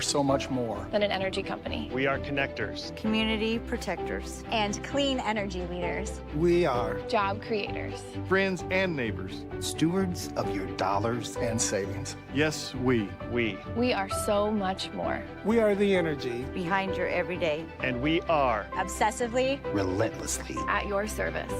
so much more than an energy company. We are connectors, community protectors, and clean energy leaders. We are job creators, friends and neighbors, stewards of your dollars and savings. Yes, we are so much more. We are the energy behind your everyday. And we are obsessively, relentlessly at your service.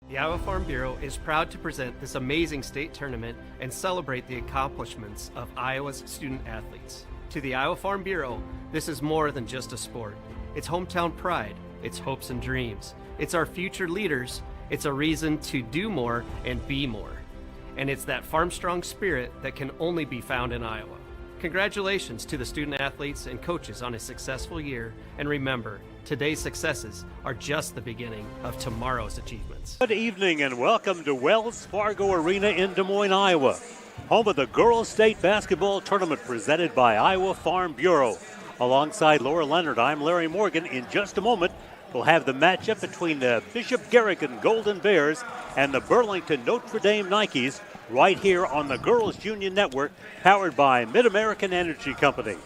The Iowa Farm Bureau is proud to present this amazing state tournament and celebrate the accomplishments of Iowa's student athletes. To the Iowa Farm Bureau, this is more than just a sport. It's hometown pride, it's hopes and dreams, it's our future leaders, it's a reason to do more and be more. And it's that farm strong spirit that can only be found in Iowa. Congratulations to the student athletes and coaches on a successful year, and remember, today's successes are just the beginning of tomorrow's achievements. Good evening and welcome to Wells Fargo Arena in Des Moines, Iowa, home of the Girls State Basketball Tournament presented by Iowa Farm Bureau. Alongside Laura Leonard, I'm Larry Morgan. In just a moment, we'll have the matchup between the Bishop Garrigan Golden Bears and the Burlington Notre Dame Nikes right here on the Girls Union Network, powered by Mid-American Energy Company.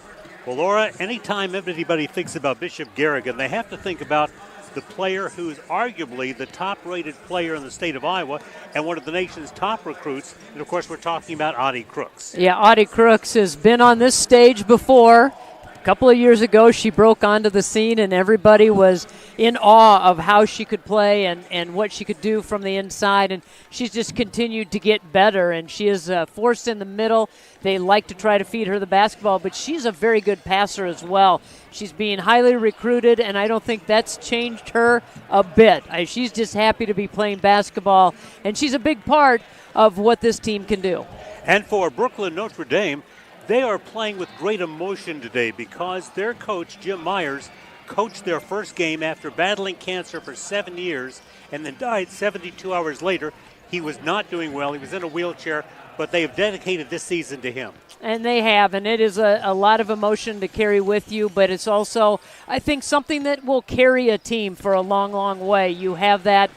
Well, Laura, anytime anybody thinks about Bishop Garrigan, they have to think about the player who's arguably the top-rated player in the state of Iowa and one of the nation's top recruits. And, of course, we're talking about Audie Crooks. Yeah, Audie Crooks has been on this stage before. A couple of years ago, she broke onto the scene, and everybody was in awe of how she could play and what she could do from the inside. And she's just continued to get better, and she is a force in the middle. They like to try to feed her the basketball, but she's a very good passer as well. She's being highly recruited, and I don't think that's changed her a bit. She's just happy to be playing basketball, and she's a big part of what this team can do. And for Brooklyn Notre Dame, they are playing with great emotion today because their coach, Jim Myers, coached their first game after battling cancer for 7 years and then died 72 hours later. He was not doing well. He was in a wheelchair, but they have dedicated this season to him. And they have, and it is a lot of emotion to carry with you, but it's also, I think, something that will carry a team for a long, long way. You have that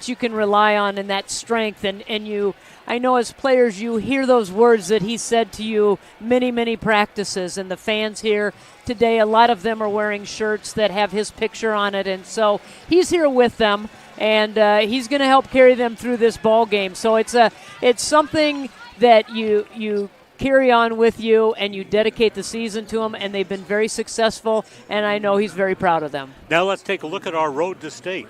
you can rely on and that strength, and you, I know as players you hear those words that he said to you many, many practices, and the fans here today, a lot of them are wearing shirts that have his picture on it, and so he's here with them, and he's going to help carry them through this ball game. So it's something that you carry on with you, and you dedicate the season to them, and they've been very successful, and I know he's very proud of them. Now let's take a look at our road to state.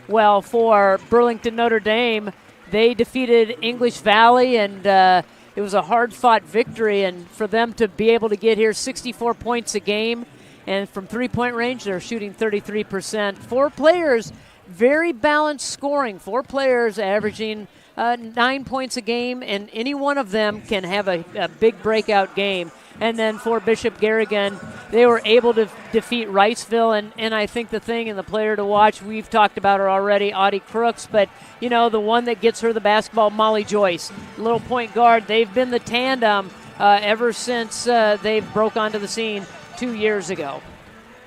Well, for Burlington Notre Dame, they defeated English Valley, and it was a hard-fought victory, and for them to be able to get here 64 points a game, and from three-point range, they're shooting 33%. 4 players, very balanced scoring, 4 players averaging 9 points a game, and any one of them can have a big breakout game. And then for Bishop Garrigan, they were able to defeat Riceville, and I think the thing and the player to watch, we've talked about her already, Audie Crooks, but, you know, the one that gets her the basketball, Molly Joyce, little point guard. They've been the tandem ever since they broke onto the scene 2 years ago.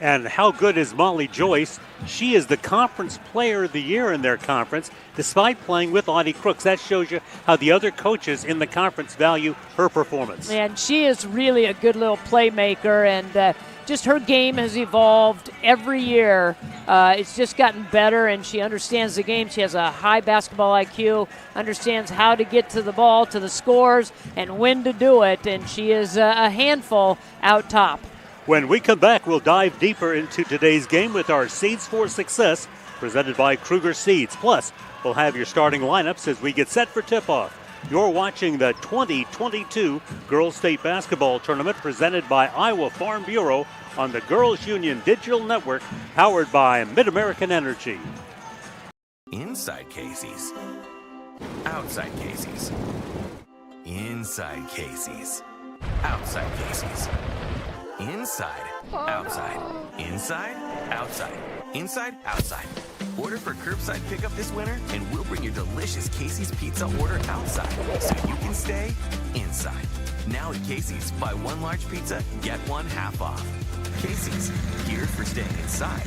And how good is Molly Joyce? She is the conference player of the year in their conference, despite playing with Audie Crooks. That shows you how the other coaches in the conference value her performance. And she is really a good little playmaker, and just her game has evolved every year. It's just gotten better, and she understands the game. She has a high basketball IQ, understands how to get to the ball, to the scores, and when to do it, and she is a handful out top. When we come back, we'll dive deeper into today's game with our Seeds for Success presented by Kruger Seeds. Plus, we'll have your starting lineups as we get set for tip-off. You're watching the 2022 Girls State Basketball Tournament presented by Iowa Farm Bureau on the Girls Union Digital Network, powered by Mid-American Energy. Inside Casey's. Outside Casey's. Inside Casey's. Outside Casey's. Inside, outside, inside, outside, inside, outside. Order for curbside pickup this winter, and we'll bring your delicious Casey's Pizza order outside so you can stay inside. Now at Casey's, buy one large pizza, get one half off. Casey's, here for staying inside,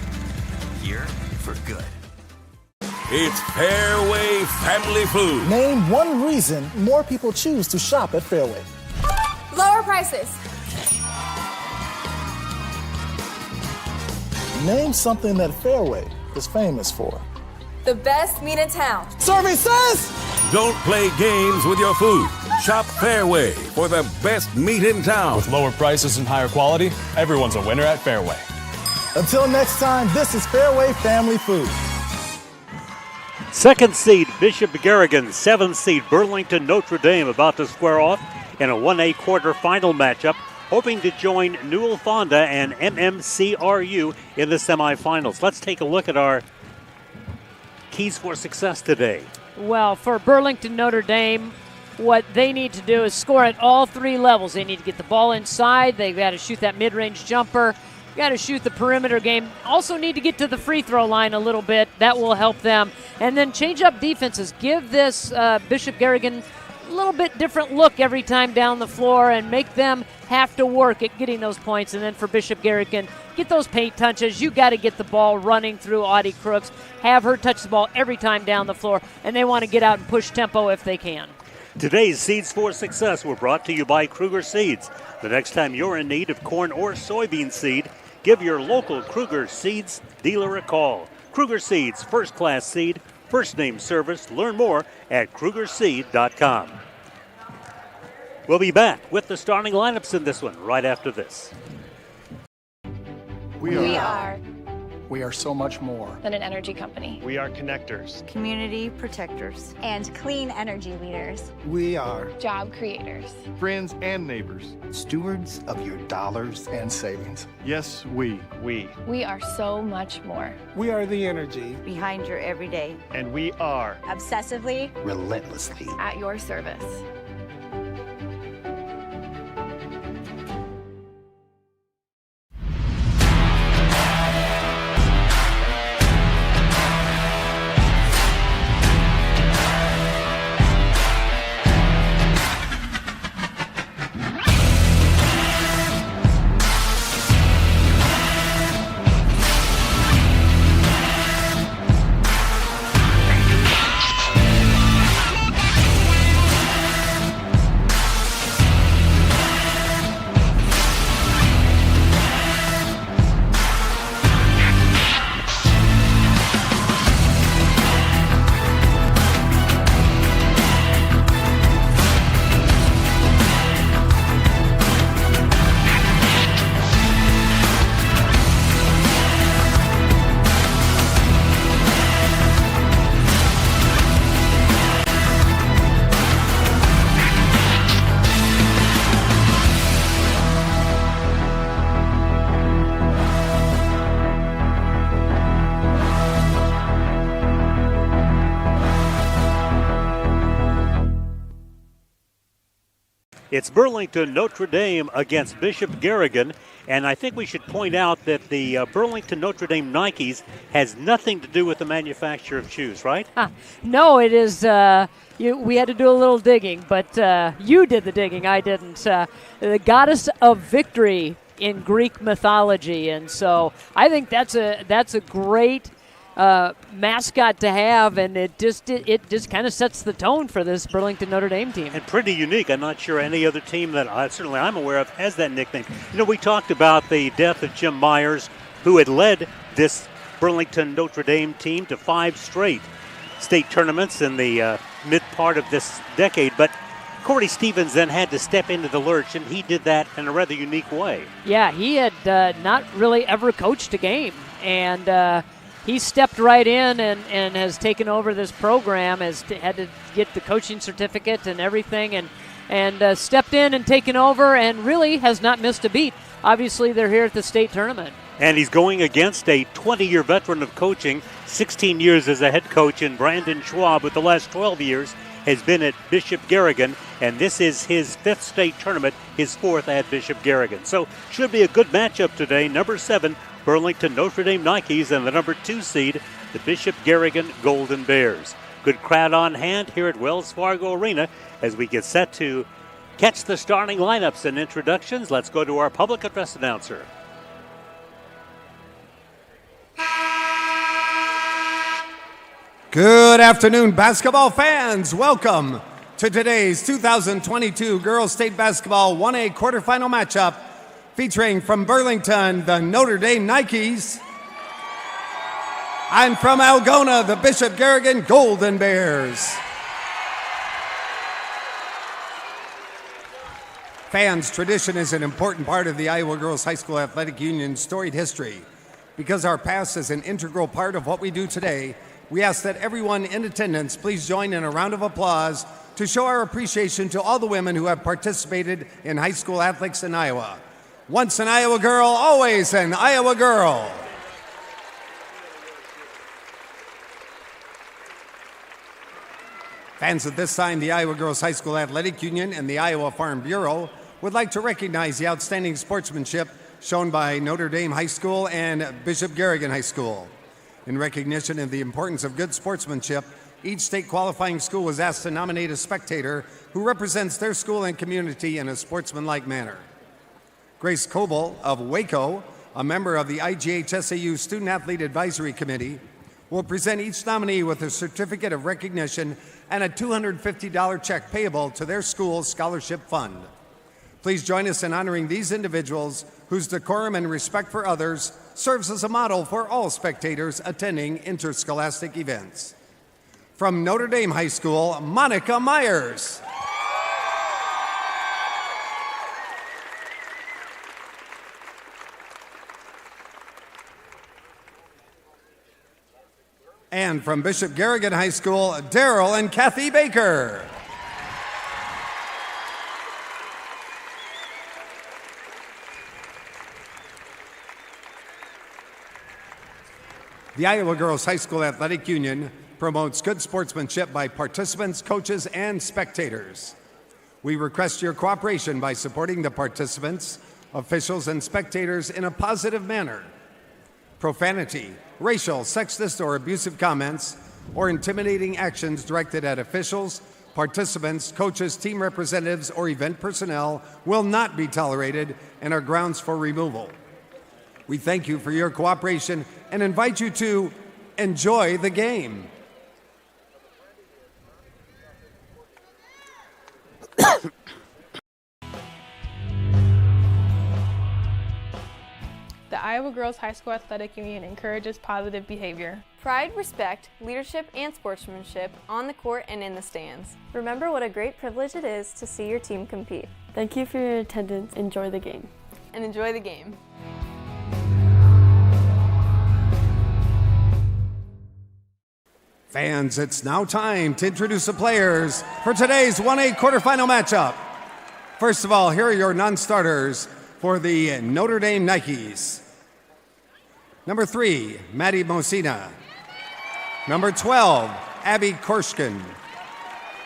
here for good. It's Fairway Family Food. Name one reason more people choose to shop at Fairway. Lower prices. Name something that Fairway is famous for. The best meat in town. Services! Don't play games with your food. Shop Fairway for the best meat in town. With lower prices and higher quality, everyone's a winner at Fairway. Until next time, this is Fairway Family Food. Second seed Bishop Garrigan, seventh seed Burlington Notre Dame about to square off in a 1A quarterfinal matchup, hoping to join Newell Fonda and MMCRU in the semifinals. Let's take a look at our keys for success today. Well, for Burlington Notre Dame, what they need to do is score at all three levels. They need to get the ball inside. They've got to shoot that mid-range jumper. Got to shoot the perimeter game. Also need to get to the free throw line a little bit. That will help them. And then change up defenses. Give this Bishop Garrigan a little bit different look every time down the floor and make them have to work at getting those points. And then for Bishop Garrigan, get those paint touches. You got to get the ball running through Audie Crooks. Have her touch the ball every time down the floor. And they want to get out and push tempo if they can. Today's Seeds for Success were brought to you by Kruger Seeds. The next time you're in need of corn or soybean seed, give your local Kruger Seeds dealer a call. Kruger Seeds, first-class seed, first-name service. Learn more at KrugerSeed.com. We'll be back with the starting lineups in this one right after this. We are so much more than an energy company. We are connectors, Community protectors. And clean energy leaders. We are Job creators. Friends and neighbors. stewards of your dollars and savings. Yes, we. We are so much more. We are the energy. Behind your everyday. And we are Obsessively. Relentlessly. At your service. It's Burlington Notre Dame against Bishop Garrigan, and I think we should point out that the Burlington Notre Dame Nikes has nothing to do with the manufacture of shoes, right? No, it is. We had to do a little digging, but you did the digging. I didn't. The goddess of victory in Greek mythology, and so I think that's a great mascot to have, and it just kind of sets the tone for this Burlington Notre Dame team. And pretty unique. I'm not sure any other team that certainly I'm aware of has that nickname. You know, we talked about the death of Jim Myers, who had led this Burlington Notre Dame team to 5 straight state tournaments in the mid part of this decade, but Corey Stevens then had to step into the lurch, and he did that in a rather unique way. Yeah, he had not really ever coached a game, and he stepped right in and has taken over this program, had to get the coaching certificate and everything, and stepped in and taken over and really has not missed a beat. Obviously, they're here at the state tournament. And he's going against a 20-year veteran of coaching, 16 years as a head coach in Brandon Schwab, with the last 12 years has been at Bishop Garrigan, and this is his 5th state tournament, his 4th at Bishop Garrigan. So should be a good matchup today. Number 7, Burlington Notre Dame Nikes, and the number 2 seed, the Bishop Garrigan Golden Bears. Good crowd on hand here at Wells Fargo Arena as we get set to catch the starting lineups and introductions. Let's go to our public address announcer. Good afternoon, basketball fans. Welcome to today's 2022 Girls State Basketball 1A quarterfinal matchup featuring from Burlington, the Notre Dame Nikes, and from Algona, the Bishop Garrigan Golden Bears. Fans, tradition is an important part of the Iowa Girls High School Athletic Union's storied history. Because our past is an integral part of what we do today, we ask that everyone in attendance please join in a round of applause to show our appreciation to all the women who have participated in high school athletics in Iowa. Once an Iowa girl, always an Iowa girl. Fans, at this time, the Iowa Girls High School Athletic Union and the Iowa Farm Bureau would like to recognize the outstanding sportsmanship shown by Notre Dame High School and Bishop Garrigan High School. In recognition of the importance of good sportsmanship, each state qualifying school was asked to nominate a spectator who represents their school and community in a sportsmanlike manner. Grace Coble of Waco, a member of the IGHSAU Student Athlete Advisory Committee, will present each nominee with a certificate of recognition and a $250 check payable to their school's scholarship fund. Please join us in honoring these individuals whose decorum and respect for others serves as a model for all spectators attending interscholastic events. From Notre Dame High School, Monica Myers. And from Bishop Garrigan High School, Daryl and Kathy Baker. The Iowa Girls High School Athletic Union promotes good sportsmanship by participants, coaches, and spectators. We request your cooperation by supporting the participants, officials, and spectators in a positive manner. Profanity, racial, sexist, or abusive comments, or intimidating actions directed at officials, participants, coaches, team representatives, or event personnel will not be tolerated and are grounds for removal. We thank you for your cooperation and invite you to enjoy the game. The Iowa Girls High School Athletic Union encourages positive behavior. Pride, respect, leadership, and sportsmanship on the court and in the stands. Remember what a great privilege it is to see your team compete. Thank you for your attendance. Enjoy the game. And enjoy the game. Fans, it's now time to introduce the players for today's 1A quarterfinal matchup. First of all, here are your non-starters for the Notre Dame Nikes. Number 3, Maddie Mosina. Number 12, Abby Korshkin.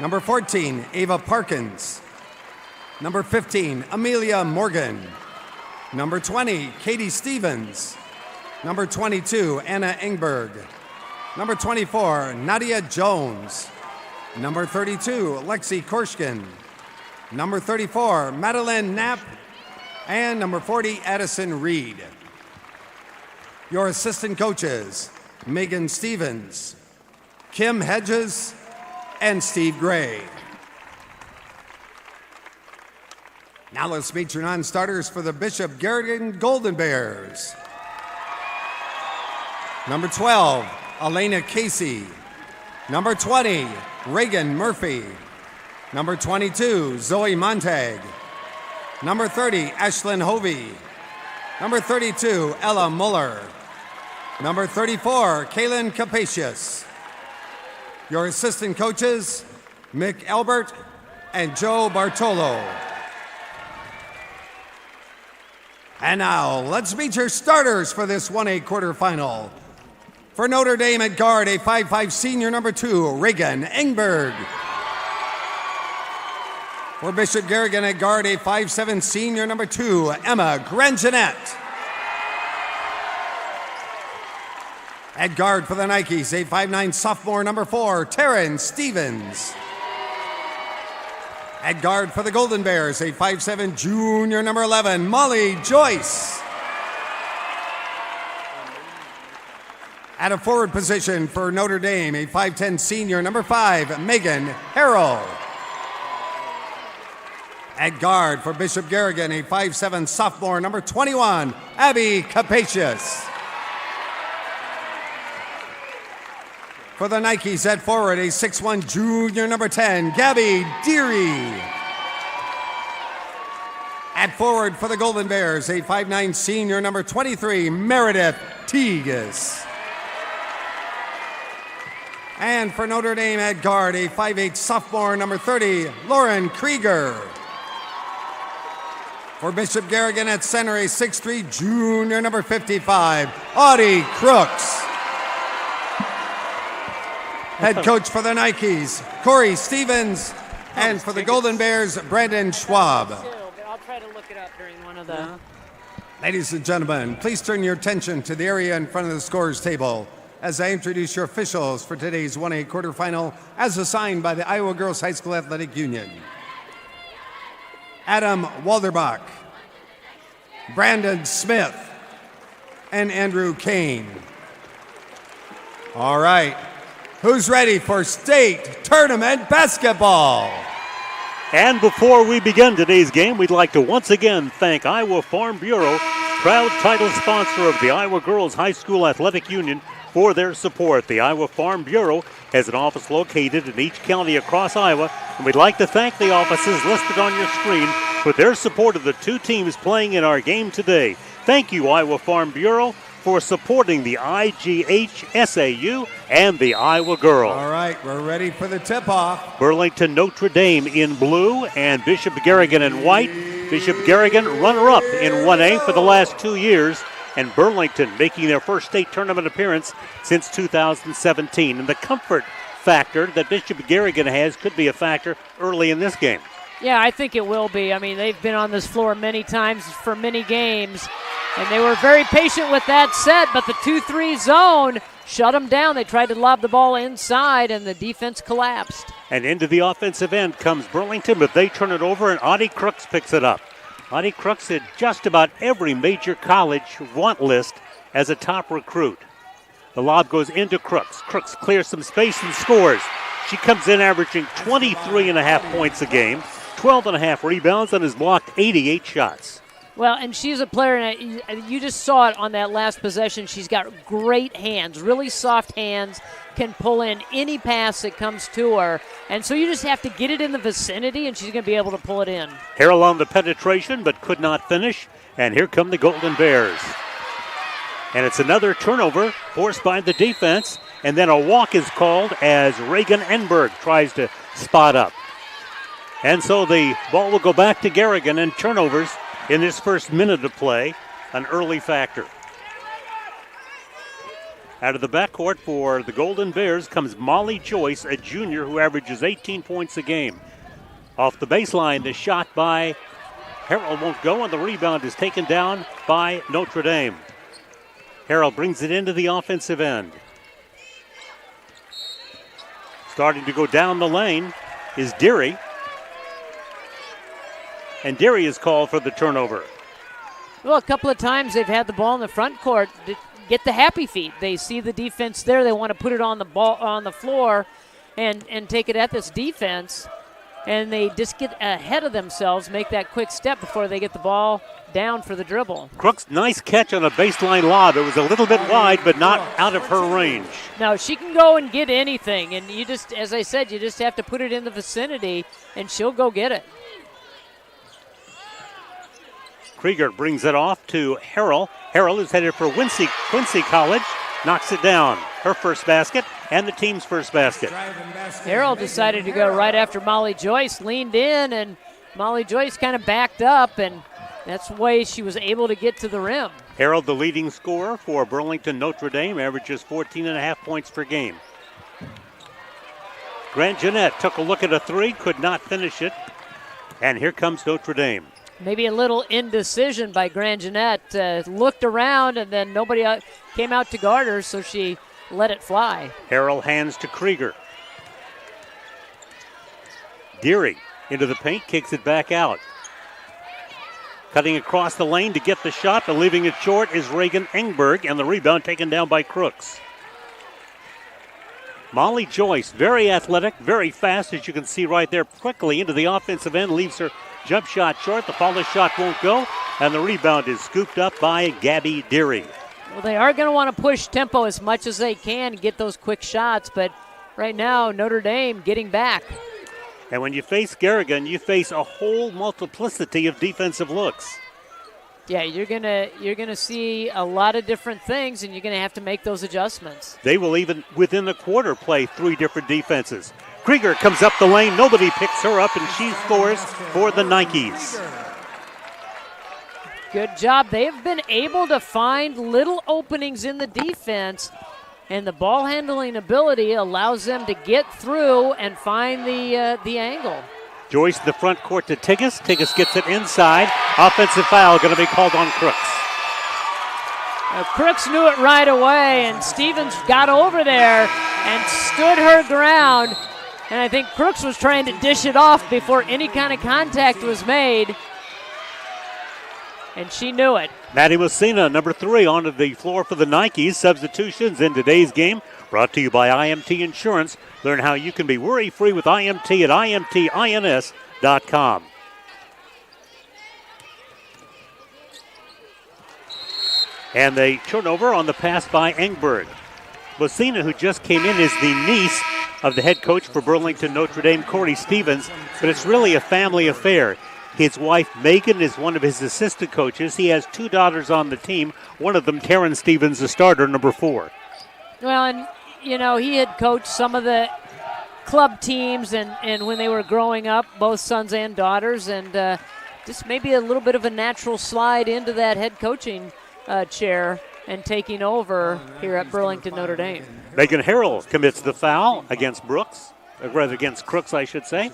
Number 14, Ava Parkins. Number 15, Amelia Morgan. Number 20, Katie Stevens. Number 22, Anna Engberg. Number 24, Nadia Jones. Number 32, Lexi Korshkin. Number 34, Madeline Knapp. And number 40, Addison Reed. Your assistant coaches, Megan Stevens, Kim Hedges, and Steve Gray. Now let's meet your non-starters for the Bishop Garrigan Golden Bears. Number 12, Elena Casey. Number 20, Reagan Murphy. Number 22, Zoe Montag. Number 30, Ashlyn Hovey. Number 32, Ella Muller. Number 34, Kaylin Capacious. Your assistant coaches, Mick Albert and Joe Bartolo. And now, let's meet your starters for this 1A quarterfinal. For Notre Dame at guard, a 5'5" senior, number 2, Reagan Engberg. For Bishop Garrigan at guard, a 5'7" senior, number 2, Emma Grangenet. At guard for the Nikes, a 5'9" sophomore, number 4, Taryn Stevens. At guard for the Golden Bears, a 5'7" junior, number 11, Molly Joyce. At a forward position for Notre Dame, a 5'10" senior, number 5, Megan Harrell. At guard for Bishop Garrigan, a 5'7" sophomore, number 21, Abby Capacious. For the Nikes at forward, a 6'1" junior, number 10, Gabby Deary. At forward for the Golden Bears, a 5'9" senior, number 23, Meredith Teagus. And for Notre Dame at guard, a 5'8" sophomore, number 30, Lauren Krieger. For Bishop Garrigan at center, a 6'3" junior, number 55, Audie Crooks. Head coach for the Nikes, Corey Stevens. And for the Golden Bears, Brandon Schwab. I'll try to look it up during one of the... Ladies and gentlemen, please turn your attention to the area in front of the scorer's table as I introduce your officials for today's 1A quarterfinal as assigned by the Iowa Girls High School Athletic Union. Adam Walderbach, Brandon Smith, and Andrew Kane. All right, who's ready for state tournament basketball? And before we begin today's game, we'd like to once again thank Iowa Farm Bureau, proud title sponsor of the Iowa Girls High School Athletic Union, for their support. The Iowa Farm Bureau has an office located in each county across Iowa, and we'd like to thank the offices listed on your screen for their support of the two teams playing in our game today. Thank you, Iowa Farm Bureau, for supporting the IGHSAU and the Iowa Girls. All right, we're ready for the tip-off. Burlington Notre Dame in blue and Bishop Garrigan in white. Bishop Garrigan runner-up in 1A for the last 2 years, and Burlington making their first state tournament appearance since 2017. And the comfort factor that Bishop Garrigan has could be a factor early in this game. Yeah, I think it will be. I mean, they've been on this floor many times for many games, and they were very patient with that set, but the 2-3 zone shut them down. They tried to lob the ball inside, and the defense collapsed. And into the offensive end comes Burlington, but they turn it over, and Audie Crooks picks it up. Audie Crooks had just about every major college want list as a top recruit. The lob goes into Crooks. Crooks clears some space and scores. She comes in averaging 23.5 points a game, 12.5 rebounds, and has blocked 88 shots. Well, and she's a player, and you just saw it on that last possession. She's got great hands, really soft hands, can pull in any pass that comes to her. And so you just have to get it in the vicinity, and she's going to be able to pull it in. Harrell on the penetration, but could not finish. And here come the Golden Bears. And it's another turnover forced by the defense. And then a walk is called as Reagan Enberg tries to spot up. And so the ball will go back to Garrigan, and turnovers in this first minute of play, an early factor. Out of the backcourt for the Golden Bears comes Molly Joyce, a junior who averages 18 points a game. Off the baseline, the shot by Harrell won't go, and the rebound is taken down by Notre Dame. Harrell brings it into the offensive end. Starting to go down the lane is Deary. And Deary is called for the turnover. Well, a couple of times they've had the ball in the front court. get the happy feet. They see the defense there. They want to put it on the floor and take it at this defense. And they just get ahead of themselves, make that quick step before they get the ball down for the dribble. Crooks, nice catch on a baseline lob. It was a little bit wide, but not out of her range. No, she can go and get anything. And you just, as I said, you just have to put it in the vicinity, and she'll go get it. Krieger brings it off to Harrell. Harrell is headed for Quincy College. Knocks it down. Her first basket and the team's first basket. Harold decided to go right after Molly Joyce, leaned in, and Molly Joyce kind of backed up, and that's the way she was able to get to the rim. Harold, the leading scorer for Burlington Notre Dame, averages 14.5 points per game. Grant Jeanette took a look at a three, could not finish it, and here comes Notre Dame. Maybe a little indecision by Grant Jeanette. Looked around, and then nobody came out to guard her, so she let it fly. Harrell hands to Krieger. Deary into the paint, kicks it back out. Cutting across the lane to get the shot, but leaving it short is Reagan Engberg, and the rebound taken down by Crooks. Molly Joyce, very athletic, very fast, as you can see right there, quickly into the offensive end, leaves her jump shot short. The follow shot won't go, and the rebound is scooped up by Gabby Deary. Well, they are going to want to push tempo as much as they can, get those quick shots, but right now Notre Dame getting back. And when you face Garrigan, you face a whole multiplicity of defensive looks. Yeah, you're gonna see a lot of different things, and you're gonna have to make those adjustments. They will even within the quarter play three different defenses. Krieger comes up the lane, nobody picks her up, and she scores for the Nikes. Good job. They have been able to find little openings in the defense, and the ball handling ability allows them to get through and find the angle. Joyce in the front court to Tigas. Tigas gets it inside. Offensive foul going to be called on Crooks. Crooks knew it right away, and Stevens got over there and stood her ground. And I think Crooks was trying to dish it off before any kind of contact was made. And she knew it. Maddie Messina, number 3, onto the floor for the Nikes. Substitutions in today's game brought to you by IMT Insurance. Learn how you can be worry-free with IMT at IMTINS.com. And the turnover on the pass by Engberg. Messina, who just came in, is the niece of the head coach for Burlington Notre Dame, Corey Stevens, but it's really a family affair. His wife, Megan, is one of his assistant coaches. He has 2 daughters on the team, one of them, Taryn Stevens, the starter, number 4. Well, and, you know, he had coached some of the club teams and when they were growing up, both sons and daughters, and just maybe a little bit of a natural slide into that head coaching chair and taking over here at Burlington Notre Dame. Megan Harrell commits the foul against Crooks, I should say.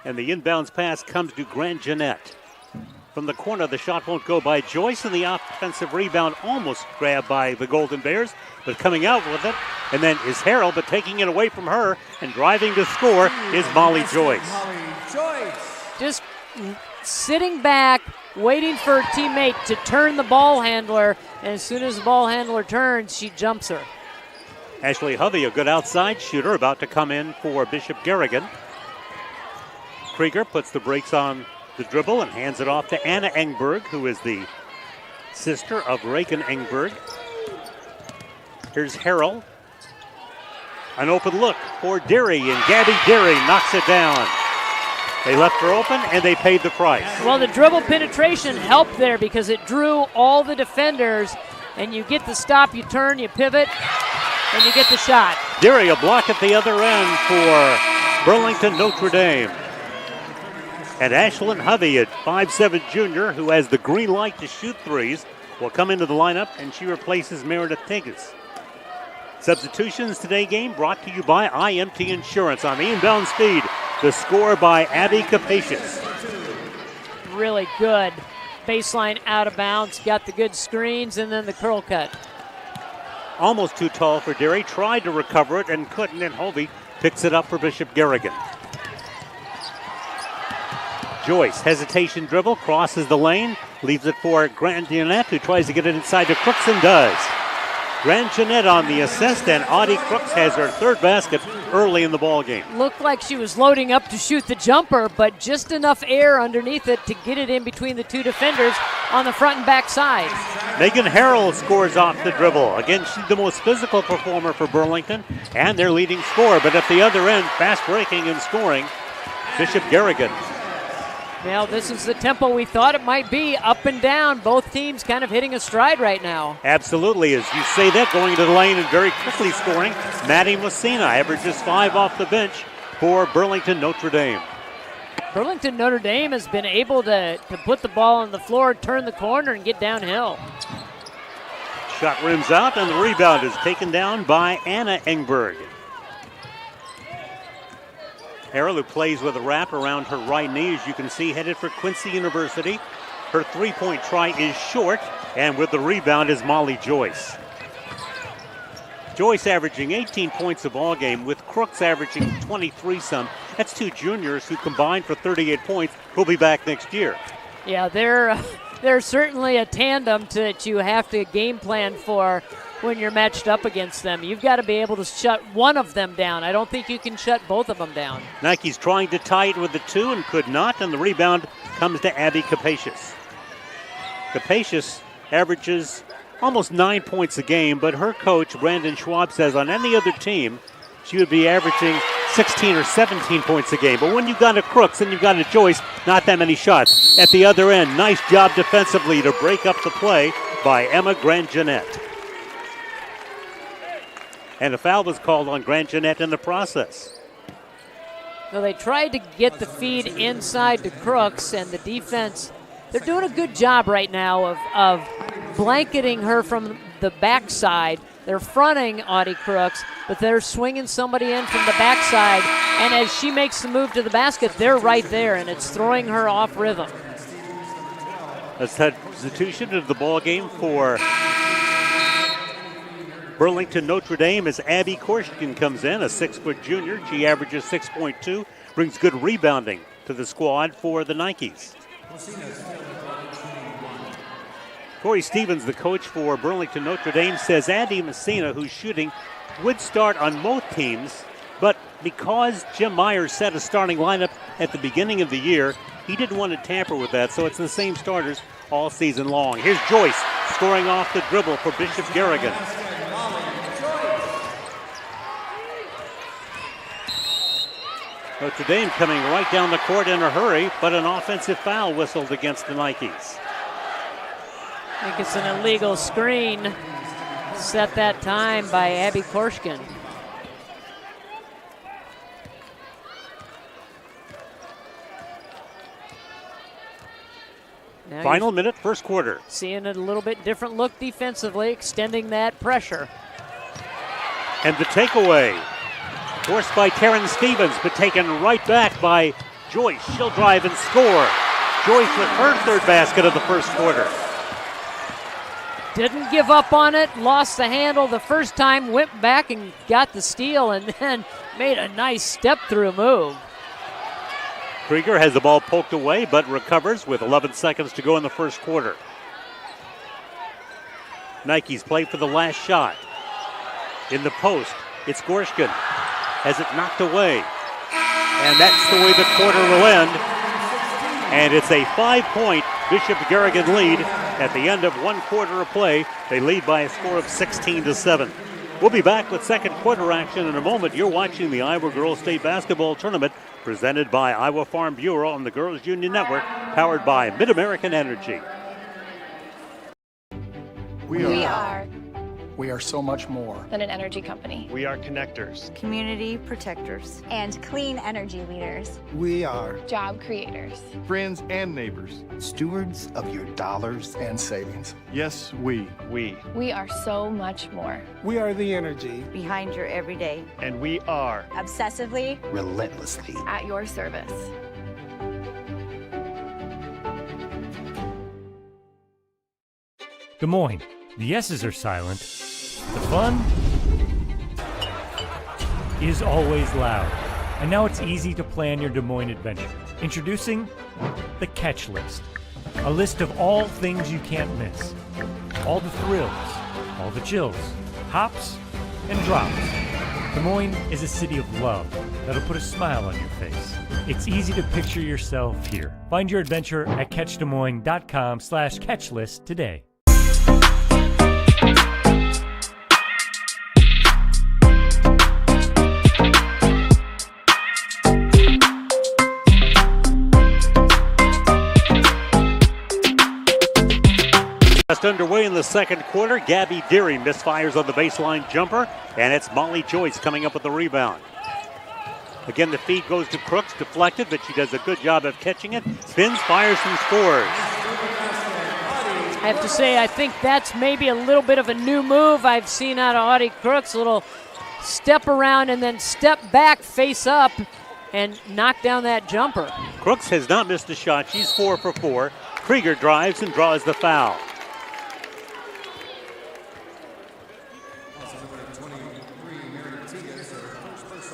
And the inbounds pass comes to Grant Jeanette. From the corner, the shot won't go by Joyce, and the offensive rebound almost grabbed by the Golden Bears, but coming out with it, and then is Harrell, but taking it away from her and driving to score is Molly Joyce. Just sitting back, waiting for her teammate to turn the ball handler, and as soon as the ball handler turns, she jumps her. Ashley Hovey, a good outside shooter, about to come in for Bishop Garrigan. Krieger puts the brakes on the dribble and hands it off to Anna Engberg, who is the sister of Reagan Engberg. Here's Harrell. An open look for Deary, and Gabby Deary knocks it down. They left her open, and they paid the price. Well, the dribble penetration helped there because it drew all the defenders, and you get the stop, you turn, you pivot, and you get the shot. Deary, a block at the other end for Burlington Notre Dame. And Ashlyn Hovey, at 5'7" junior, who has the green light to shoot threes, will come into the lineup, and she replaces Meredith Tigas. Substitutions today game brought to you by IMT Insurance. On the inbound speed, the score by Abby Capacious. Really good. Baseline out of bounds, got the good screens, and then the curl cut. Almost too tall for Deary, tried to recover it and couldn't, and Hovey picks it up for Bishop Garrigan. Joyce, hesitation dribble, crosses the lane, Leaves it for Grandjeanette, who tries to get it inside to Crooks and does. Grandjeanette on the assist, and Audie Crooks has her third basket early in the ball game. Looked like she was loading up to shoot the jumper, but just enough air underneath it to get it in between the two defenders on the front and back side. Megan Harrell scores off the dribble. Again, she's the most physical performer for Burlington and their leading scorer. But at the other end, fast breaking and scoring, Bishop Garrigan. Now, this is the tempo we thought it might be, up and down. Both teams kind of hitting a stride right now. Absolutely. As you say that, going into the lane and very quickly scoring, Maddie Messina averages 5 off the bench for Burlington Notre Dame. Burlington Notre Dame has been able to put the ball on the floor, turn the corner, and get downhill. Shot rims out, and the rebound is taken down by Anna Engberg. Harrell, who plays with a wrap around her right knee, as you can see, headed for Quincy University. Her three-point try is short, and with the rebound is Molly Joyce. Joyce averaging 18 points a ball game, with Crooks averaging 23-some. That's two juniors who combined for 38 points, who'll be back next year. Yeah, they're certainly a tandem that you have to game plan for when you're matched up against them. You've got to be able to shut one of them down. I don't think you can shut both of them down. Nike's trying to tie it with the two and could not, and the rebound comes to Abby Capacious. Capacious averages almost 9 points a game, but her coach, Brandon Schwab, says on any other team, she would be averaging 16 or 17 points a game. But when you've got a Crooks and you've got a Joyce, not that many shots. At the other end, nice job defensively to break up the play by Emma Grandjeanette. And a foul was called on Grandjeanette in the process. So they tried to get the feed inside to Crooks, and the defense, they're doing a good job right now of blanketing her from the backside. They're fronting Audie Crooks, but they're swinging somebody in from the backside, and as she makes the move to the basket, they're right there, and it's throwing her off rhythm. A substitution of the ball game for Burlington Notre Dame as Abby Korshkin comes in, a 6-foot junior. She averages 6.2, brings good rebounding to the squad for the Nikes. Corey Stevens, the coach for Burlington Notre Dame, says Andy Messina, who's shooting, would start on both teams, but because Jim Myers set a starting lineup at the beginning of the year, he didn't want to tamper with that, so it's the same starters all season long. Here's Joyce scoring off the dribble for Bishop Garrigan. Notre Dame coming right down the court in a hurry, but an offensive foul whistled against the Nikes. I think it's an illegal screen set that time by Abby Korshkin. Now Final minute, first quarter. Seeing a little bit different look defensively, extending that pressure. And the takeaway, forced by Taryn Stevens, but taken right back by Joyce. She'll drive and score. Joyce with her third basket of the first quarter. Didn't give up on it, lost the handle the first time, went back and got the steal, and then made a nice step-through move. Krieger has the ball poked away, but recovers with 11 seconds to go in the first quarter. Nikes play for the last shot. In the post, it's Gorshkin. Has it knocked away. And that's the way the quarter will end. And it's a 5-point Bishop Garrigan lead at the end of one quarter of play. They lead by a score of 16-7. We'll be back with second quarter action in a moment. You're watching the Iowa Girls State Basketball Tournament presented by Iowa Farm Bureau on the Girls Union Network, powered by Mid-American Energy. We are so much more than an energy company. We are connectors, community protectors, and clean energy leaders. We are job creators, friends and neighbors, stewards of your dollars and savings. Yes, we are so much more. We are the energy behind your everyday, and we are obsessively, relentlessly at your service. Des Moines. The yeses are silent. The fun is always loud. And now it's easy to plan your Des Moines adventure. Introducing the Catch List. A list of all things you can't miss. All the thrills, all the chills, hops and drops. Des Moines is a city of love that'll put a smile on your face. It's easy to picture yourself here. Find your adventure at catchdesmoines.com/catchlist today. Just underway in the second quarter. Gabby Deary misfires on the baseline jumper, and it's Molly Joyce coming up with the rebound. Again, the feed goes to Crooks, deflected, but she does a good job of catching it. Spins, fires, and scores. I have to say, I think that's maybe a little bit of a new move I've seen out of Audie Crooks. A little step around and then step back, face up, and knock down that jumper. Crooks has not missed a shot. She's 4 for 4. Krieger drives and draws the foul.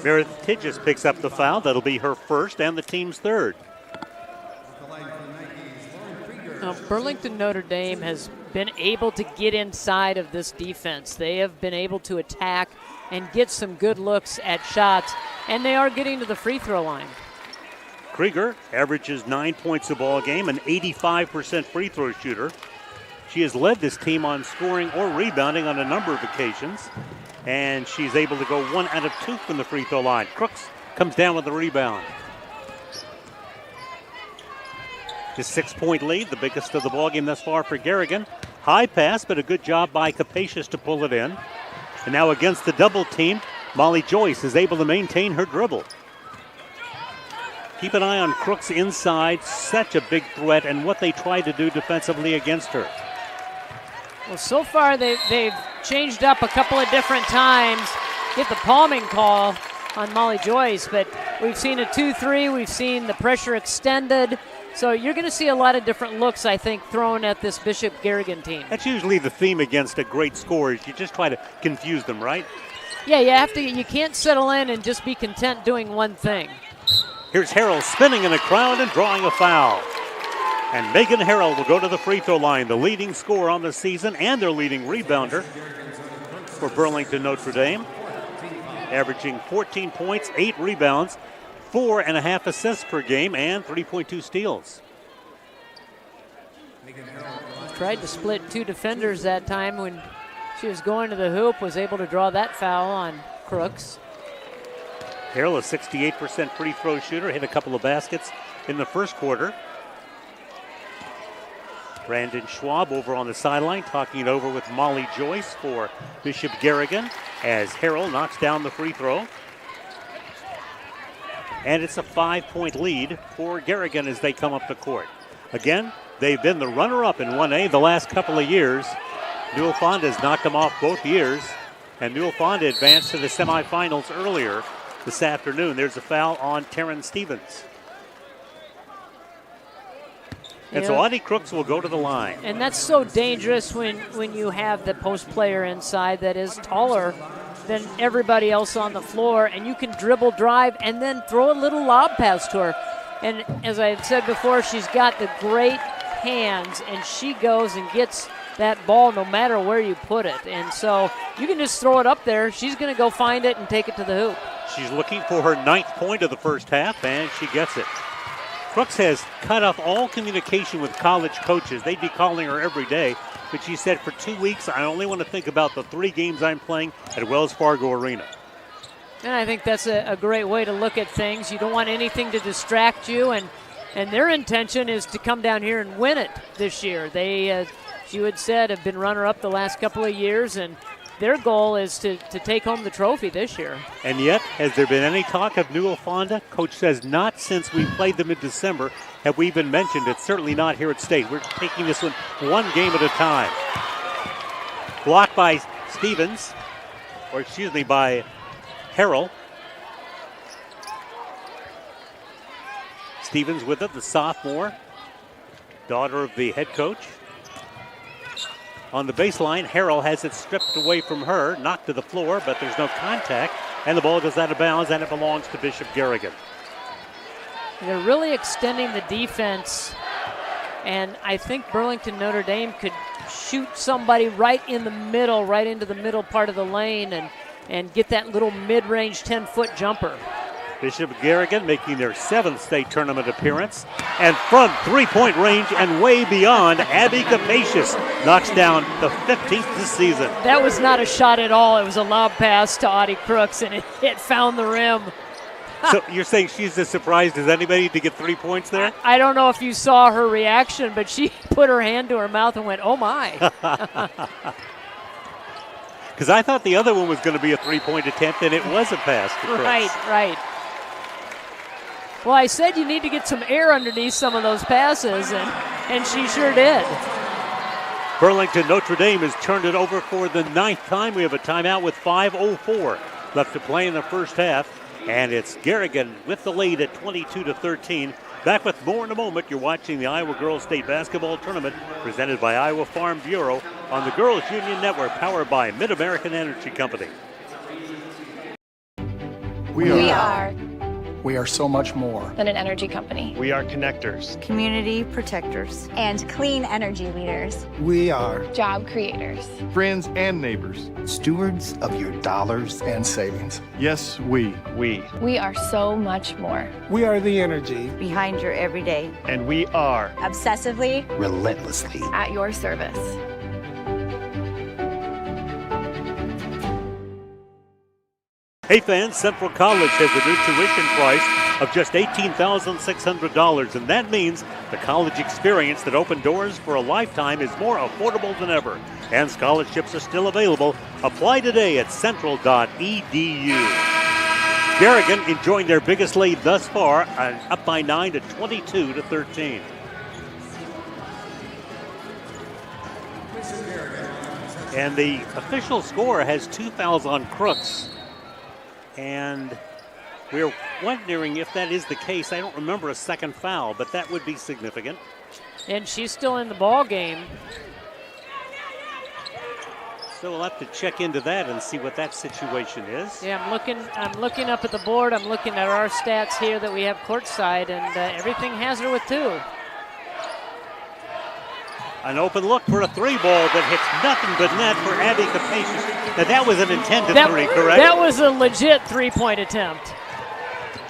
Meredith Tidges picks up the foul. That'll be her first and the team's third. Now, Burlington Notre Dame has been able to get inside of this defense. They have been able to attack and get some good looks at shots, and they are getting to the free throw line. Krieger averages 9 points a ball game, an 85% free throw shooter. She has led this team on scoring or rebounding on a number of occasions, and she's able to go 1 out of 2 from the free throw line. Crooks comes down with the rebound. His 6-point lead, the biggest of the ballgame thus far for Garrigan. High pass, but a good job by Capacious to pull it in. And now against the double team, Molly Joyce is able to maintain her dribble. Keep an eye on Crooks inside, such a big threat, and what they try to do defensively against her. Well, so far they've changed up a couple of different times, get the palming call on Molly Joyce, but we've seen a 2-3, we've seen the pressure extended. So you're going to see a lot of different looks, I think, thrown at this Bishop Garrigan team. That's usually the theme against a great scorer. You just try to confuse them, right? Yeah, you can't settle in and just be content doing one thing. Here's Harrell spinning in the crowd and drawing a foul. And Megan Harrell will go to the free throw line, the leading scorer on the season and their leading rebounder for Burlington Notre Dame, averaging 14 points, 8 rebounds, 4.5 assists per game, and 3.2 steals. Tried to split 2 defenders that time when she was going to the hoop, was able to draw that foul on Crooks. Harrell, a 68% free throw shooter, hit a couple of baskets in the first quarter. Brandon Schwab over on the sideline talking it over with Molly Joyce for Bishop Garrigan as Harrell knocks down the free throw. And it's a 5-point lead for Garrigan as they come up the court. Again, they've been the runner-up in 1A the last couple of years. Newell Fonda has knocked them off both years, and Newell Fonda advanced to the semifinals earlier this afternoon. There's a foul on Taryn Stevens. And so Audie Crooks will go to the line. And that's so dangerous when you have the post player inside that is taller than everybody else on the floor, and you can dribble, drive, and then throw a little lob pass to her. And as I said before, she's got the great hands, and she goes and gets that ball no matter where you put it. And so you can just throw it up there. She's going to go find it and take it to the hoop. She's looking for her 9th point of the first half, and she gets it. Crooks has cut off all communication with college coaches. They'd be calling her every day, but she said for 2 weeks, I only want to think about the 3 games I'm playing at Wells Fargo Arena. And I think that's a great way to look at things. You don't want anything to distract you, and their intention is to come down here and win it this year. They, as you had said, have been runner-up the last couple of years, and their goal is to take home the trophy this year. And yet, has there been any talk of Newell Fonda? Coach says not since we played them in December have we been mentioned. It's certainly not here at State. We're taking this one game at a time. Blocked by Stevens, or excuse me, by Harrell. Stevens with it, the sophomore, daughter of the head coach. On the baseline, Harrell has it stripped away from her, knocked to the floor, but there's no contact, and the ball goes out of bounds, and it belongs to Bishop Garrigan. They're really extending the defense And I think Burlington Notre Dame could shoot somebody right in the middle, right into the middle part of the lane and get that little mid-range 10-foot jumper. Bishop Garrigan making their 7th state tournament appearance. And from three-point range and way beyond, Abby Capacious knocks down the 15th this season. That was not a shot at all. It was a lob pass to Audie Crooks, and it found the rim. So you're saying she's as surprised as anybody to get 3 points there? I don't know if you saw her reaction, but she put her hand to her mouth and went, oh my. Because I thought the other one was going to be a three-point attempt, and it was a pass to Crooks. Right. Well, I said you need to get some air underneath some of those passes, and she sure did. Burlington Notre Dame has turned it over for the 9th time. We have a timeout with 5:04 left to play in the first half. And it's Garrigan with the lead at 22-13. Back with more in a moment. You're watching the Iowa Girls State Basketball Tournament presented by Iowa Farm Bureau on the Girls Union Network, powered by Mid-American Energy Company. We are so much more than an energy company. We are connectors, community protectors, and clean energy leaders. We are job creators, friends and neighbors, stewards of your dollars and savings. Yes, we are so much more. We are the energy behind your everyday. And we are obsessively, relentlessly at your service. Hey fans, Central College has a new tuition price of just $18,600, and that means the college experience that opened doors for a lifetime is more affordable than ever. And scholarships are still available. Apply today at central.edu. Garrigan enjoying their biggest lead thus far, up by 9 to 22-13. And the official score has 2 fouls on Crooks. And we're wondering if that is the case. I don't remember a second foul, but that would be significant. And she's still in the ball game. So we'll have to check into that and see what that situation is. Yeah, I'm looking up at the board. I'm looking at our stats here that we have courtside, and everything has her with 2. An open look for a 3 ball that hits nothing but net for Abby Capacious. Now that was an intended 3, correct? That was a legit 3-point attempt.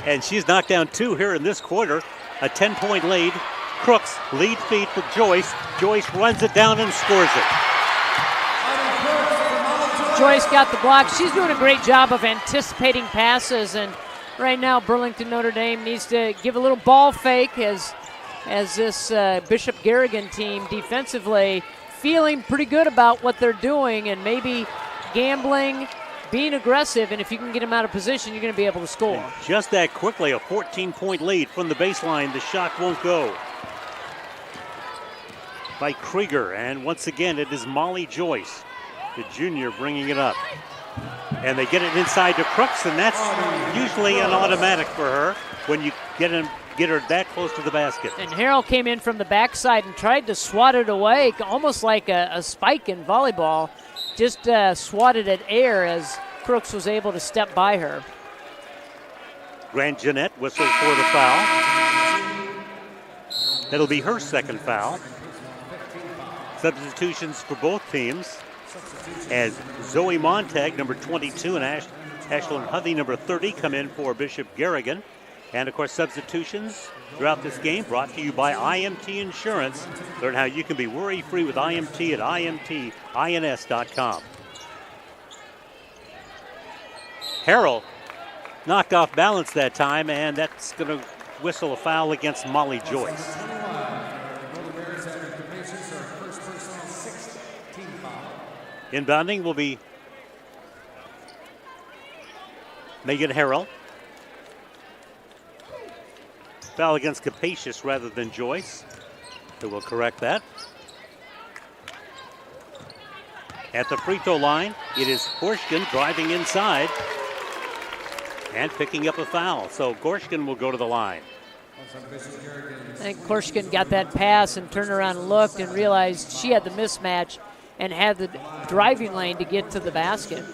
And she's knocked down 2 here in this quarter. A 10-point lead. Crooks lead feed for Joyce. Joyce runs it down and scores it. Joyce got the block. She's doing a great job of anticipating passes, and right now Burlington Notre Dame needs to give a little ball fake as this Bishop Garrigan team defensively feeling pretty good about what they're doing and maybe gambling, being aggressive, and if you can get them out of position, you're going to be able to score. And just that quickly, a 14-point lead from the baseline. The shot won't go. By Krieger, and once again, it is Molly Joyce, the junior, bringing it up. And they get it inside to Crooks, and that's usually an automatic for her when you get her that close to the basket. And Harrell came in from the backside and tried to swat it away, almost like a spike in volleyball. Just swatted at air as Crooks was able to step by her. Grant Jeanette whistles for the foul. That'll be her second foul. Substitutions for both teams as Zoe Montag, number 22, and Ashlyn Hovey, number 30, come in for Bishop Garrigan. And, of course, substitutions throughout this game brought to you by IMT Insurance. Learn how you can be worry-free with IMT at IMTINS.com. Harrell knocked off balance that time, and that's going to whistle a foul against Molly Joyce. Inbounding will be Megan Harrell. Foul against Capacious rather than Joyce. Who will correct that. At the free throw line, it is Gorshkin driving inside and picking up a foul. So Gorshkin will go to the line. I think Gorshkin got that pass and turned around and looked and realized she had the mismatch and had the driving lane to get to the basket.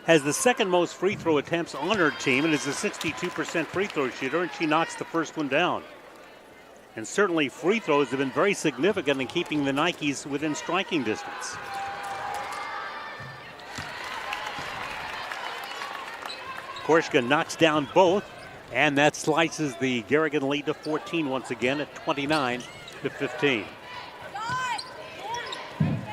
Has the second most free throw attempts on her team and is a 62% free throw shooter, and she knocks the first one down. And certainly free throws have been very significant in keeping the Nikes within striking distance. Korshka knocks down both, and that slices the Garrigan lead to 14 once again at 29-15.